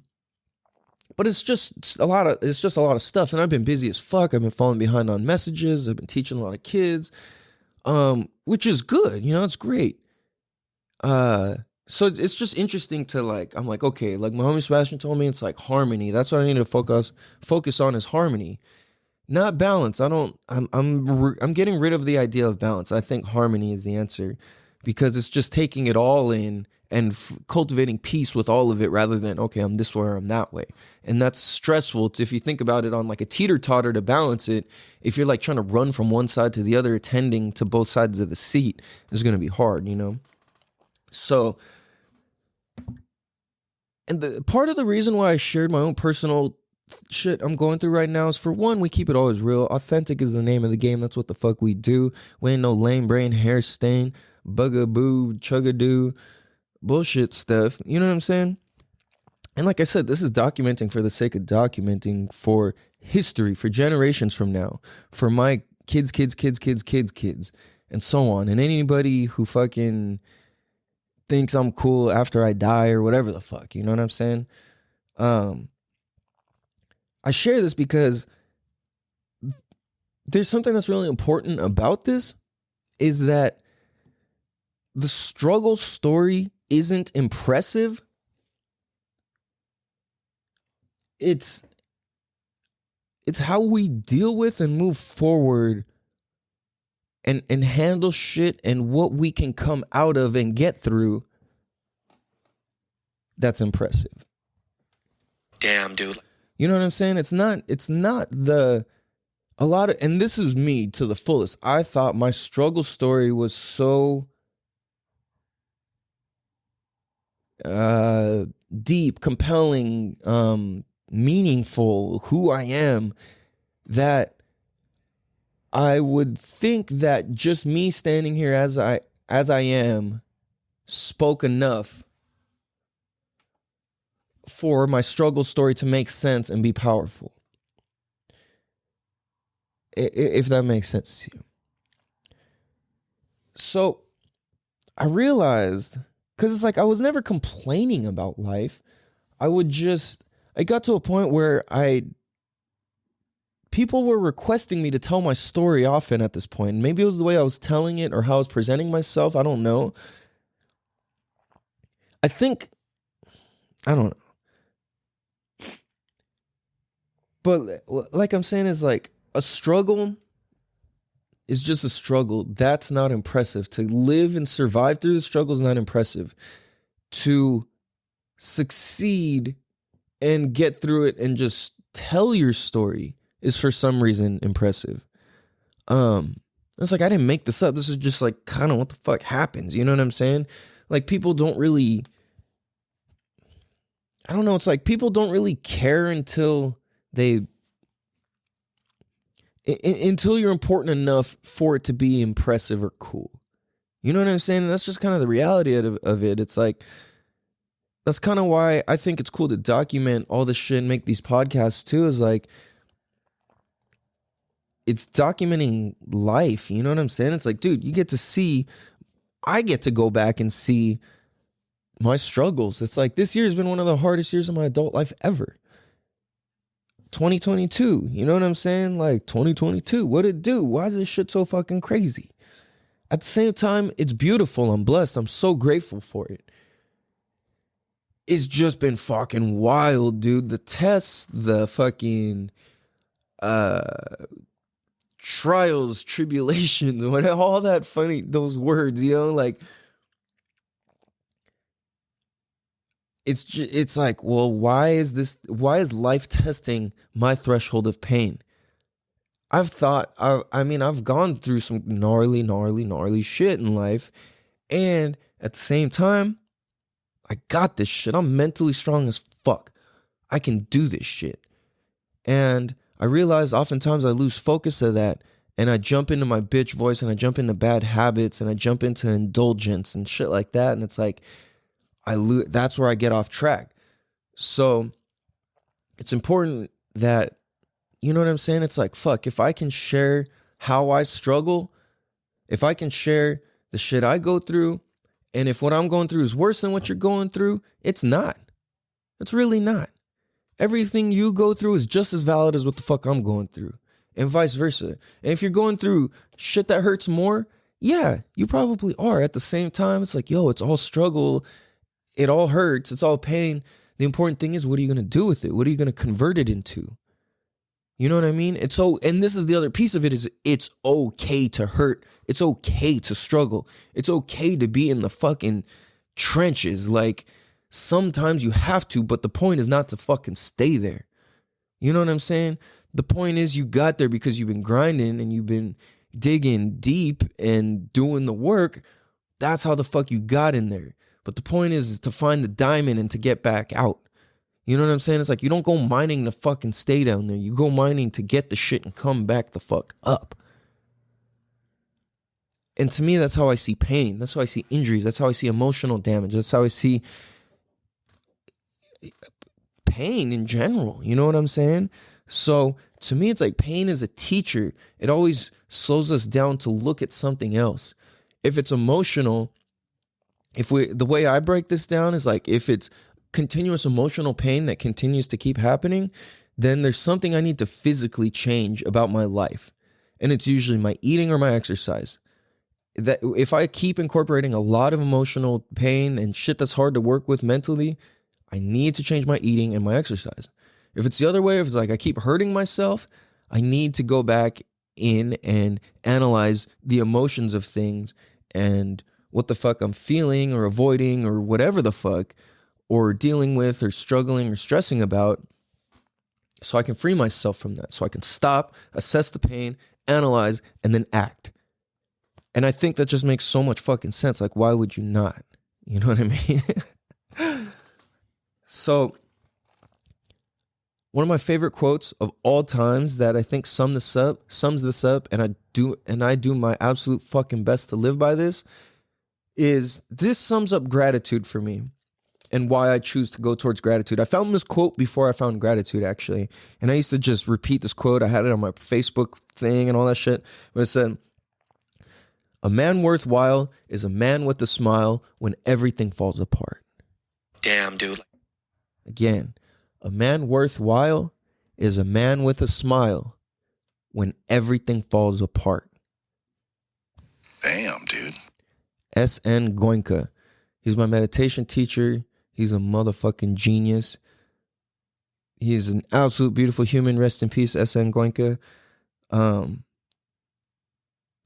it's just a lot of stuff. And I've been busy as fuck. I've been falling behind on messages. I've been teaching a lot of kids, which is good. It's great. So it's just interesting to I'm like, okay, like my homie Sebastian told me, it's like harmony. That's what I need to focus on is harmony, not balance. I'm getting rid of the idea of balance. I think harmony is the answer, because it's just taking it all in and cultivating peace with all of it, rather than, okay, I'm this way or I'm that way. And that's stressful if you think about it on like a teeter-totter to balance it. If you're like trying to run from one side to the other, attending to both sides of the seat, it's going to be hard, So, and the part of the reason why I shared my own personal shit I'm going through right now is, for one, we keep it always real. Authentic is the name of the game. That's what the fuck we do. We ain't no lame brain, hair stain, bugaboo, chugadoo, bullshit stuff. You know what I'm saying? And like I said, this is documenting for the sake of documenting, for history, for generations from now, for my kids, and so on. And anybody who fucking thinks I'm cool after I die or whatever the fuck, you know what I'm saying? I share this because there's something that's really important about this, is that the struggle story isn't impressive. It's how we deal with and move forward and handle shit, and what we can come out of and get through. That's impressive. Damn, dude. You know what I'm saying? It's not and this is me to the fullest. I thought my struggle story was so deep, compelling, meaningful, who I am, that I would think that just me standing here as I am spoke enough for my struggle story to make sense and be powerful. If that makes sense to you. So I realized, because it's like I was never complaining about life. I got to a point where people were requesting me to tell my story often at this point. Maybe it was the way I was telling it or how I was presenting myself. I don't know. I don't know. But like I'm saying is like a struggle is just a struggle. That's not impressive. To live and survive through the struggle is not impressive. To succeed and get through it and just tell your story is for some reason impressive. It's like I didn't make this up. This is just like kind of what the fuck happens. You know what I'm saying? Like people don't really, I don't know. It's like people don't really care until until you're important enough for it to be impressive or cool. You know what I'm saying? That's just kind of the reality of it. It's like, that's kind of why I think it's cool to document all this shit and make these podcasts too, is like, it's documenting life. You know what I'm saying? It's like, dude, I get to go back and see my struggles. It's like, this year has been one of the hardest years of my adult life ever. 2022, you know what I'm saying? Like 2022, what'd it do? Why is this shit so fucking crazy? At the same time, it's beautiful. I'm blessed. I'm so grateful for it. It's just been fucking wild, dude. The tests, the fucking trials, tribulations, all that funny, those words, you know, like it's like, well, why is life testing my threshold of pain? I've gone through some gnarly shit in life. And at the same time, I got this shit. I'm mentally strong as fuck. I can do this shit. And I realize oftentimes I lose focus of that. And I jump into my bitch voice and I jump into bad habits and I jump into indulgence and shit like that. And it's like, that's where I get off track. So it's important that, you know what I'm saying? It's like, fuck, if I can share how I struggle, if I can share the shit I go through, and if what I'm going through is worse than what you're going through, it's not. It's really not. Everything you go through is just as valid as what the fuck I'm going through, and vice versa. And if you're going through shit that hurts more, yeah, you probably are. At the same time, it's like, yo, it's all struggle. It all hurts. It's all pain. The important thing is, what are you going to do with it? What are you going to convert it into? You know what I mean? And this is the other piece of it, is it's okay to hurt. It's okay to struggle. It's okay to be in the fucking trenches. Like, sometimes you have to, but the point is not to fucking stay there. You know what I'm saying? The point is you got there because you've been grinding and you've been digging deep and doing the work. That's how the fuck you got in there. But the point is to find the diamond and to get back out. You know what I'm saying? It's like, you don't go mining to fucking stay down there. You go mining to get the shit and come back the fuck up. And to me, that's how I see pain. That's how I see injuries. That's how I see emotional damage. That's how I see pain in general. You know what I'm saying? So to me, it's like pain is a teacher. It always slows us down to look at something else. If it's emotional, the way I break this down is like, if it's continuous emotional pain that continues to keep happening, then there's something I need to physically change about my life. And it's usually my eating or my exercise. That if I keep incorporating a lot of emotional pain and shit that's hard to work with mentally, I need to change my eating and my exercise. If it's the other way, if it's like I keep hurting myself, I need to go back in and analyze the emotions of things and what the fuck I'm feeling or avoiding or whatever the fuck, or dealing with or struggling or stressing about, so I can free myself from that. So I can stop, assess the pain, analyze, and then act. And I think that just makes so much fucking sense. Like, why would you not? You know what I mean? So one of my favorite quotes of all times that I think sums this up, and I do my absolute fucking best to live by this, is this sums up gratitude for me. and why I choose to go towards gratitude. I found this quote before I found gratitude, actually. And I used to just repeat this quote. I had it on my Facebook thing and all that shit. But it said, a man worthwhile is a man with a smile when everything falls apart. Damn, dude. Again, a man worthwhile is a man with a smile when everything falls apart. Damn, dude. S.N. Geonka. He's my meditation teacher. He's a motherfucking genius. He is an absolute beautiful human. Rest in peace, S.N. Geonka.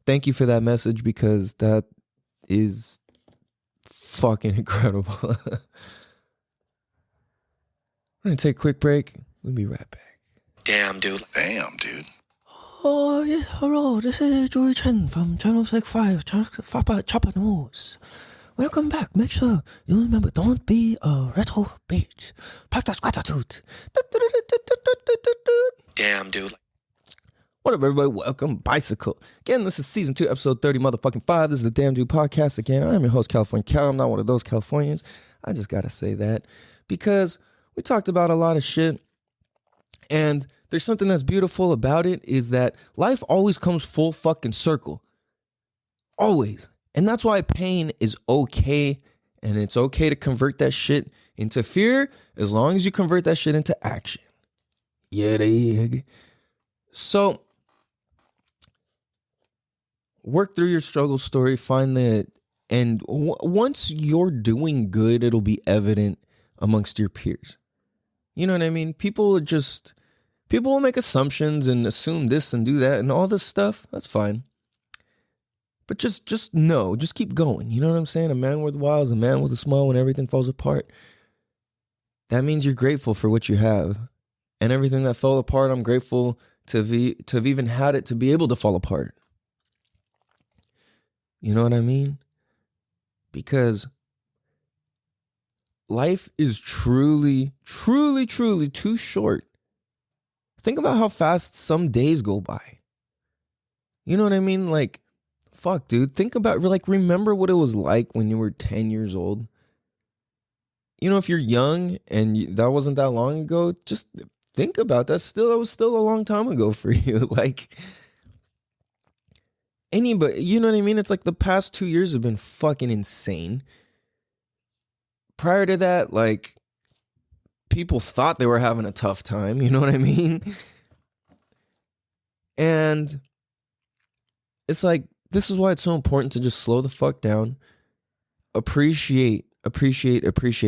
Thank you for that message, because that is fucking incredible. I'm going to take a quick break. We'll be right back. Damn, dude. Damn, dude. Oh, yes, hello. This is Joey Chen from Channel 65, Chopper News. Welcome back. Make sure you remember, don't be a retro bitch. Practice gratitude. Damn, dude. What up, everybody? Welcome, Bicycle. Again, this is season 2, episode 30, motherfucking 5. This is the Damn Dude podcast. Again, I'm your host, California Cal. I'm not one of those Californians. I just gotta say that because we talked about a lot of shit, and there's something that's beautiful about it, is that life always comes full fucking circle. Always. And that's why pain is okay, and it's okay to convert that shit into fear as long as you convert that shit into action. Yeah, dig. So, work through your struggle story, find that, and once you're doing good, it'll be evident amongst your peers. You know what I mean? People will make assumptions and assume this and do that and all this stuff. That's fine. But just know, just keep going. You know what I'm saying? A man worthwhile is a man with a smile when everything falls apart. That means you're grateful for what you have. And everything that fell apart, I'm grateful to have even had it to be able to fall apart. You know what I mean? Because life is truly, truly, truly too short. Think about how fast some days go by. You know what I mean? Like, fuck, dude. Think about, like, remember what it was like when you were 10 years old. You know, if you're young and that wasn't that long ago, just think about that. That was still a long time ago for you. Like, anybody, you know what I mean? It's like the past 2 years have been fucking insane. Prior to that, like, people thought they were having a tough time. You know what I mean? And it's like, this is why it's so important to just slow the fuck down. Appreciate.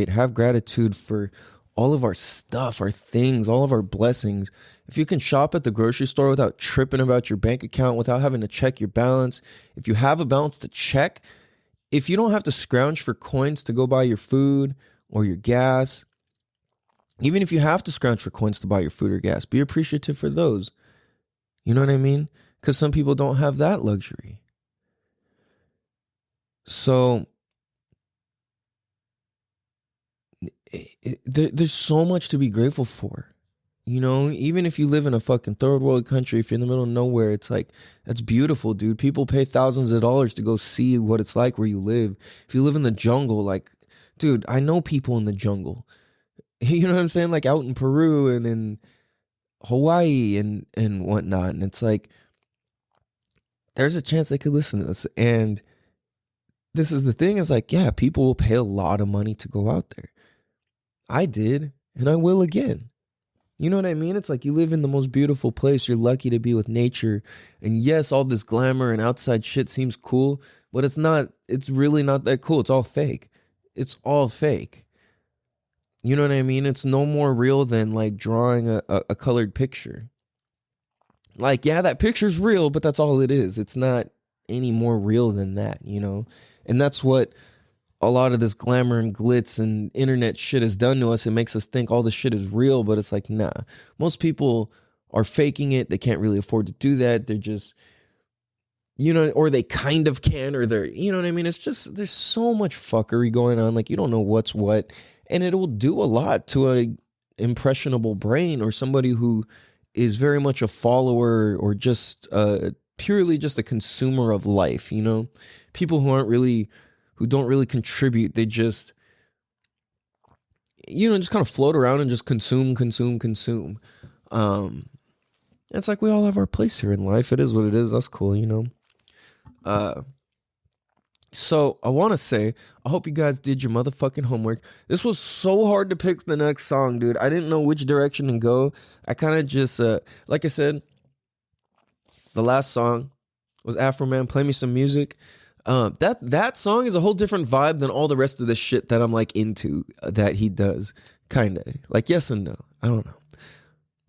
Have gratitude for all of our stuff, our things, all of our blessings. If you can shop at the grocery store without tripping about your bank account, without having to check your balance, if you have a balance to check, if you don't have to scrounge for coins to go buy your food or your gas, even if you have to scrounge for coins to buy your food or gas, be appreciative for those. You know what I mean? Because some people don't have that luxury. So there's so much to be grateful for. You know, even if you live in a fucking third world country, if you're in the middle of nowhere, it's like, that's beautiful, dude. People pay thousands of dollars to go see what it's like where you live. If you live in the jungle, like, dude, I know people in the jungle. You know what I'm saying? Like out in Peru and in Hawaii and whatnot. And it's like, there's a chance they could listen to this. And this is the thing, is like, yeah, people will pay a lot of money to go out there. I did, and I will again. You know what I mean? It's like you live in the most beautiful place. You're lucky to be with nature. And yes, all this glamour and outside shit seems cool, but it's not, it's really not that cool. It's all fake. It's all fake. You know what I mean? It's no more real than like drawing a colored picture. Like, yeah, that picture's real, but that's all it is. It's not any more real than that, you know? And that's what a lot of this glamour and glitz and internet shit has done to us. It makes us think all this shit is real, but it's like, nah. Most people are faking it. They can't really afford to do that. They're just, you know, or they kind of can, or they're, you know what I mean? It's just, there's so much fuckery going on. Like, you don't know what's what. And it will do a lot to a impressionable brain, or somebody who is very much a follower, or just purely just a consumer of life, you know? People who don't really contribute. They just just kind of float around and just consume. It's like we all have our place here in life. It is what it is. That's cool, So I want to say, I hope you guys did your motherfucking homework. This was so hard to pick the next song, dude. I didn't know which direction to go. I kind of just, like I said, the last song was Afro Man, Play Me Some Music. That song is a whole different vibe than all the rest of the shit that I'm like into that he does. Kind of like yes and no. I don't know.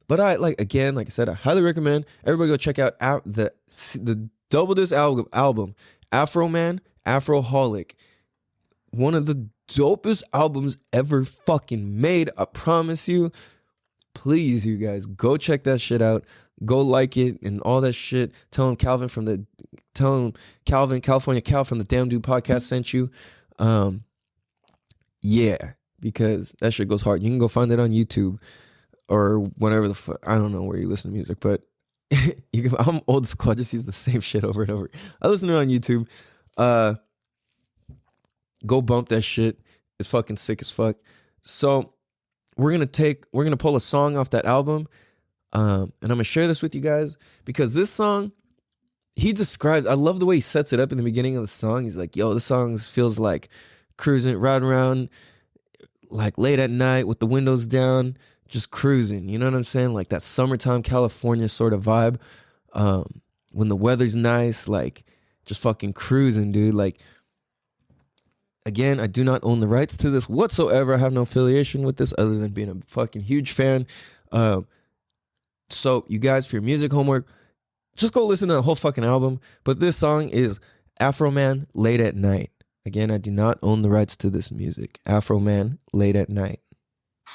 But like I said, I highly recommend everybody go check out the double disc album, Afro Man, Afroholic. One of the dopest albums ever fucking made. I promise you. Please, you guys, go check that shit out. Go like it and all that shit. Tell him California Cal from the Damn Dude podcast sent you. Yeah, because that shit goes hard. You can go find it on YouTube or whatever the fuck. I don't know where you listen to music, but I'm old school. I just use the same shit over and over. I listen to it on YouTube. Go bump that shit. It's fucking sick as fuck. So we're gonna pull a song off that album. And I'm gonna share this with you guys because this song, I love the way he sets it up in the beginning of the song. He's like, yo, this song feels like cruising, riding around like late at night with the windows down, just cruising. You know what I'm saying? Like that summertime California sort of vibe. When the weather's nice, like just fucking cruising, dude. Like, again, I do not own the rights to this whatsoever. I have no affiliation with this other than being a fucking huge fan. So you guys, for your music homework, just go listen to the whole fucking album. But this song is Afro Man, Late at Night. Again, I do not own the rights to this music. Afro Man, Late at Night.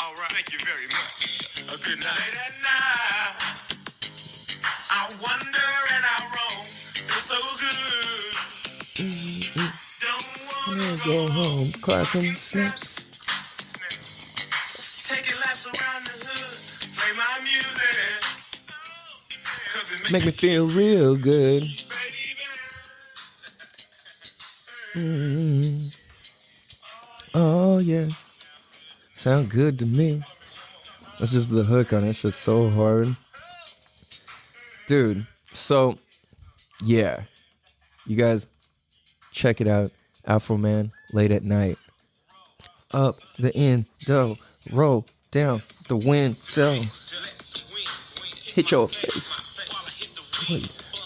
All right, thank you very much. A good night. Late at night, I wonder and I roam. It's so good. Don't wanna Go home, clapping snaps. Taking laps around the hood, play my music. 'Cause it Make me feel real good. Oh yeah, sound good to me. That's just the hook on it. Shit's so hard, dude. So yeah, you guys check it out. Afro Man, Late at Night. Up the window, roll down the window, hit your face,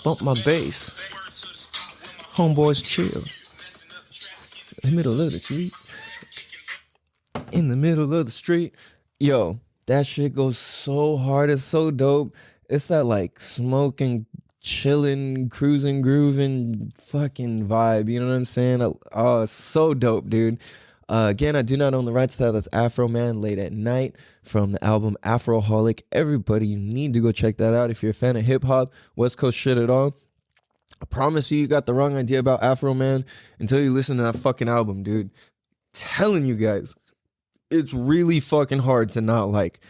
bump my bass. Homeboys chill. In the middle of the street. In the middle of the street. Yo, that shit goes so hard. It's so dope. It's that like smoking, chilling, cruising, grooving fucking vibe. You know what I'm saying? Oh, it's so dope, dude. Again, I do not own the rights to that. That's Afro Man, Late at Night from the album Afroholic. Everybody, you need to go check that out if you're a fan of hip hop, West Coast shit at all. I promise you got the wrong idea about Afro Man until you listen to that fucking album, dude. Telling you guys, it's really fucking hard to not like.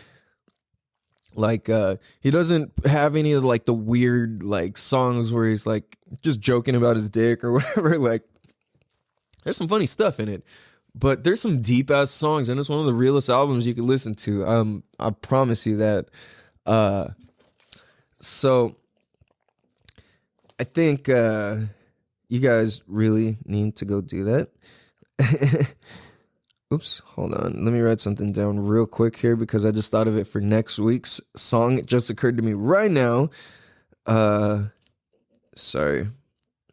He doesn't have any of like the weird like songs where he's like just joking about his dick or whatever. Like, there's some funny stuff in it, but there's some deep ass songs, and it's one of the realest albums you can listen to. I promise you that. So I think you guys really need to go do that. Oops, hold on. Let me write something down real quick here because I just thought of it for next week's song. It just occurred to me right now. Sorry.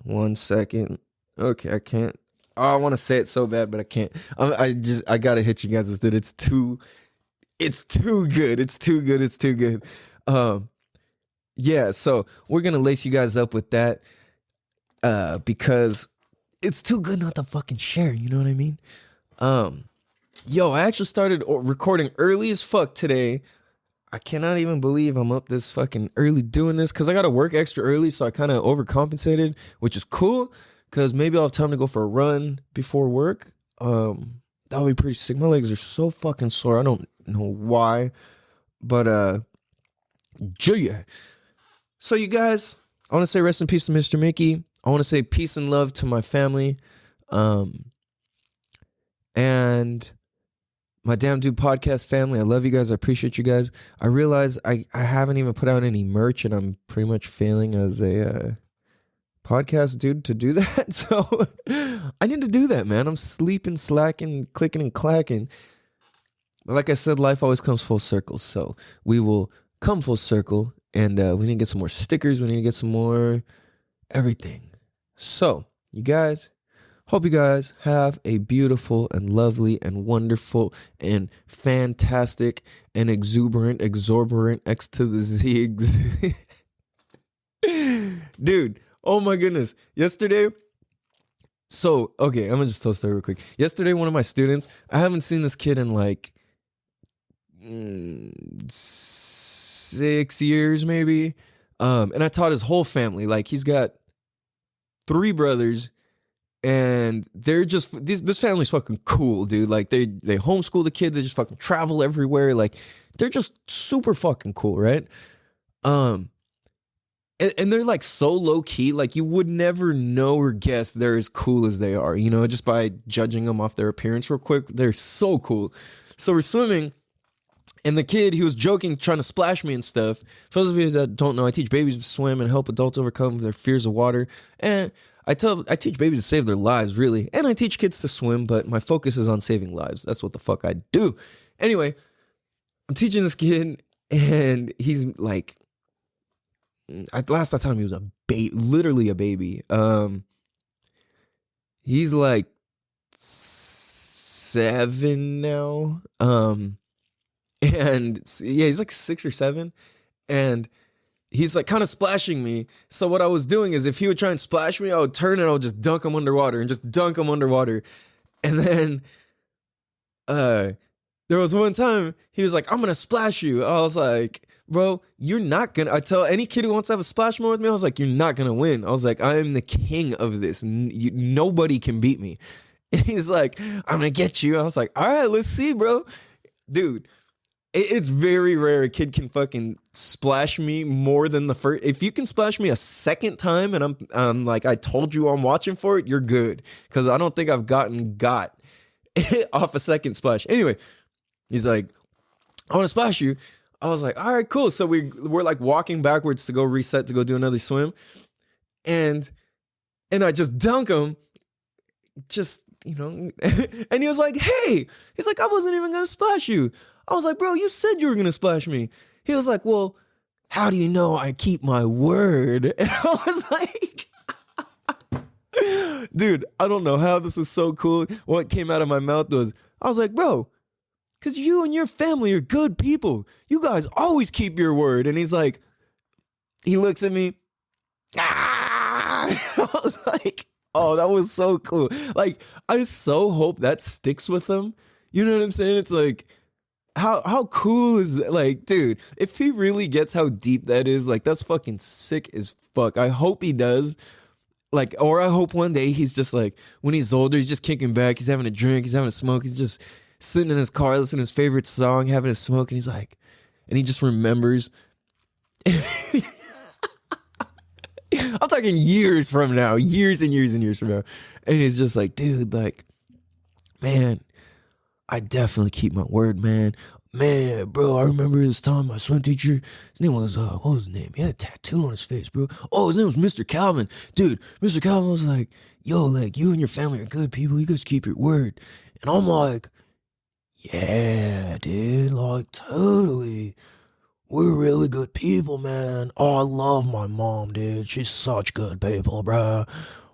1 second. Okay, I can't. Oh, I want to say it so bad, but I can't. I gotta hit you guys with it. It's too good. It's too good. Yeah, so we're gonna lace you guys up with that because it's too good not to fucking share, you know what I mean? Yo, I actually started recording early as fuck today. I cannot even believe I'm up this fucking early doing this because I gotta work extra early, so I kind of overcompensated, which is cool because maybe I'll have time to go for a run before work. That'll be pretty sick. My legs are so fucking sore. I don't know why, but yeah. So you guys, I want to say rest in peace to Mr. Mickey. I want to say peace and love to my family. And my Damn Dude podcast family, I love you guys. I appreciate you guys. I realize I haven't even put out any merch, and I'm pretty much failing as a podcast dude to do that. So I need to do that, man. I'm sleeping, slacking, clicking, and clacking. But like I said, life always comes full circle. So we will come full circle, and we need to get some more stickers. We need to get some more everything. So you guys, hope you guys have a beautiful and lovely and wonderful and fantastic and exorbitant X to the Z. Dude, oh my goodness. Yesterday, okay, I'm gonna just tell a story real quick. Yesterday, one of my students, I haven't seen this kid in like 6 years maybe. And I taught his whole family. Like, he's got 3 brothers, and they're just this family's fucking cool, dude. Like, they homeschool the kids, they just fucking travel everywhere. Like, they're just super fucking cool, right? And they're like so low key, like you would never know or guess they're as cool as they are, you know, just by judging them off their appearance real quick. They're so cool. So we're swimming, and the kid, he was joking, trying to splash me and stuff. For those of you that don't know, I teach babies to swim and help adults overcome their fears of water. And I teach babies to save their lives, really. And I teach kids to swim, but my focus is on saving lives. That's what the fuck I do. Anyway, I'm teaching this kid, and he's like, last I taught him, he was literally a baby. He's like 7 now. And yeah, he's like 6 or 7. And he's like kind of splashing me. So what I was doing is, if he would try and splash me, I would turn and I would just dunk him underwater and just dunk him underwater. And then there was one time he was like, I'm gonna splash you. I was like, bro, you're not gonna. I tell any kid who wants to have a splash moment with me, I was like, you're not gonna win. I was like, I am the king of this. Nobody can beat me. And he's like, I'm gonna get you. I was like, all right, let's see, bro. Dude, it's very rare a kid can fucking splash me more than the first. If you can splash me a second time and I'm like, I told you I'm watching for it, you're good. Because I don't think I've got off a second splash. Anyway, he's like, I want to splash you. I was like, all right, cool. So we're like walking backwards to go reset to go do another swim. And I just dunk him. Just, you know. And he was like, hey. He's like, I wasn't even going to splash you. I was like, bro, you said you were going to splash me. He was like, well, how do you know I keep my word? And I was like, dude, I don't know how this is so cool. What came out of my mouth was, I was like, bro, because you and your family are good people. You guys always keep your word. And he's like, he looks at me. Ah! I was like, oh, that was so cool. Like, I so hope that sticks with him. You know what I'm saying? It's like, how cool is that? Like, dude, if he really gets how deep that is, like, that's fucking sick as fuck. I hope he does. Like, or I hope one day he's just like, when he's older, he's just kicking back, he's having a drink, he's having a smoke, he's just sitting in his car, listening to his favorite song, having a smoke, and he's like, and he just remembers. I'm talking years from now, years and years and years from now. And he's just like, dude, like, man, I definitely keep my word, man. Man, bro, I remember this time my swim teacher, his name was, what was his name? He had a tattoo on his face, bro. Oh, his name was Mr. Calvin. Dude, Mr. Calvin was like, yo, like, you and your family are good people. You guys keep your word. And I'm like, yeah, dude, like, totally. We're really good people, man. Oh, I love my mom, dude. She's such good people, bro.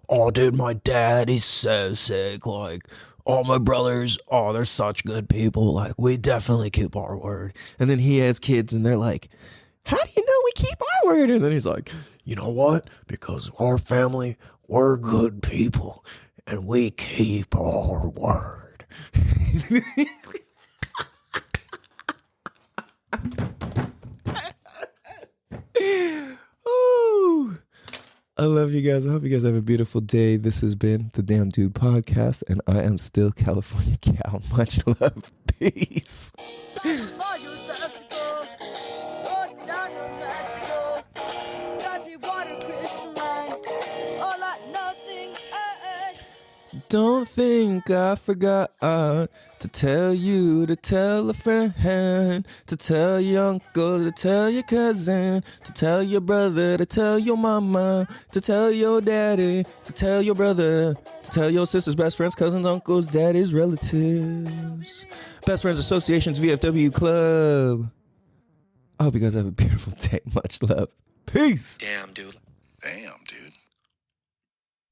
Oh, dude, my dad, he's so sick. Like, all my brothers, oh, they're such good people. Like, we definitely keep our word. And then he has kids, and they're like, how do you know we keep our word? And then he's like, you know what? Because our family, we're good people, and we keep our word. Ooh. I love you guys. I hope you guys have a beautiful day. This has been the Damn Dude Podcast, and I am still California Cal. Much love. Peace. Don't think I forgot to tell you to tell a friend, to tell your uncle, to tell your cousin, to tell your brother, to tell your mama, to tell your daddy, to tell your brother, to tell your sisters, best friends, cousins, uncles, daddies, relatives. Best Friends Association's VFW Club. I hope you guys have a beautiful day. Much love. Peace. Damn, dude. Damn.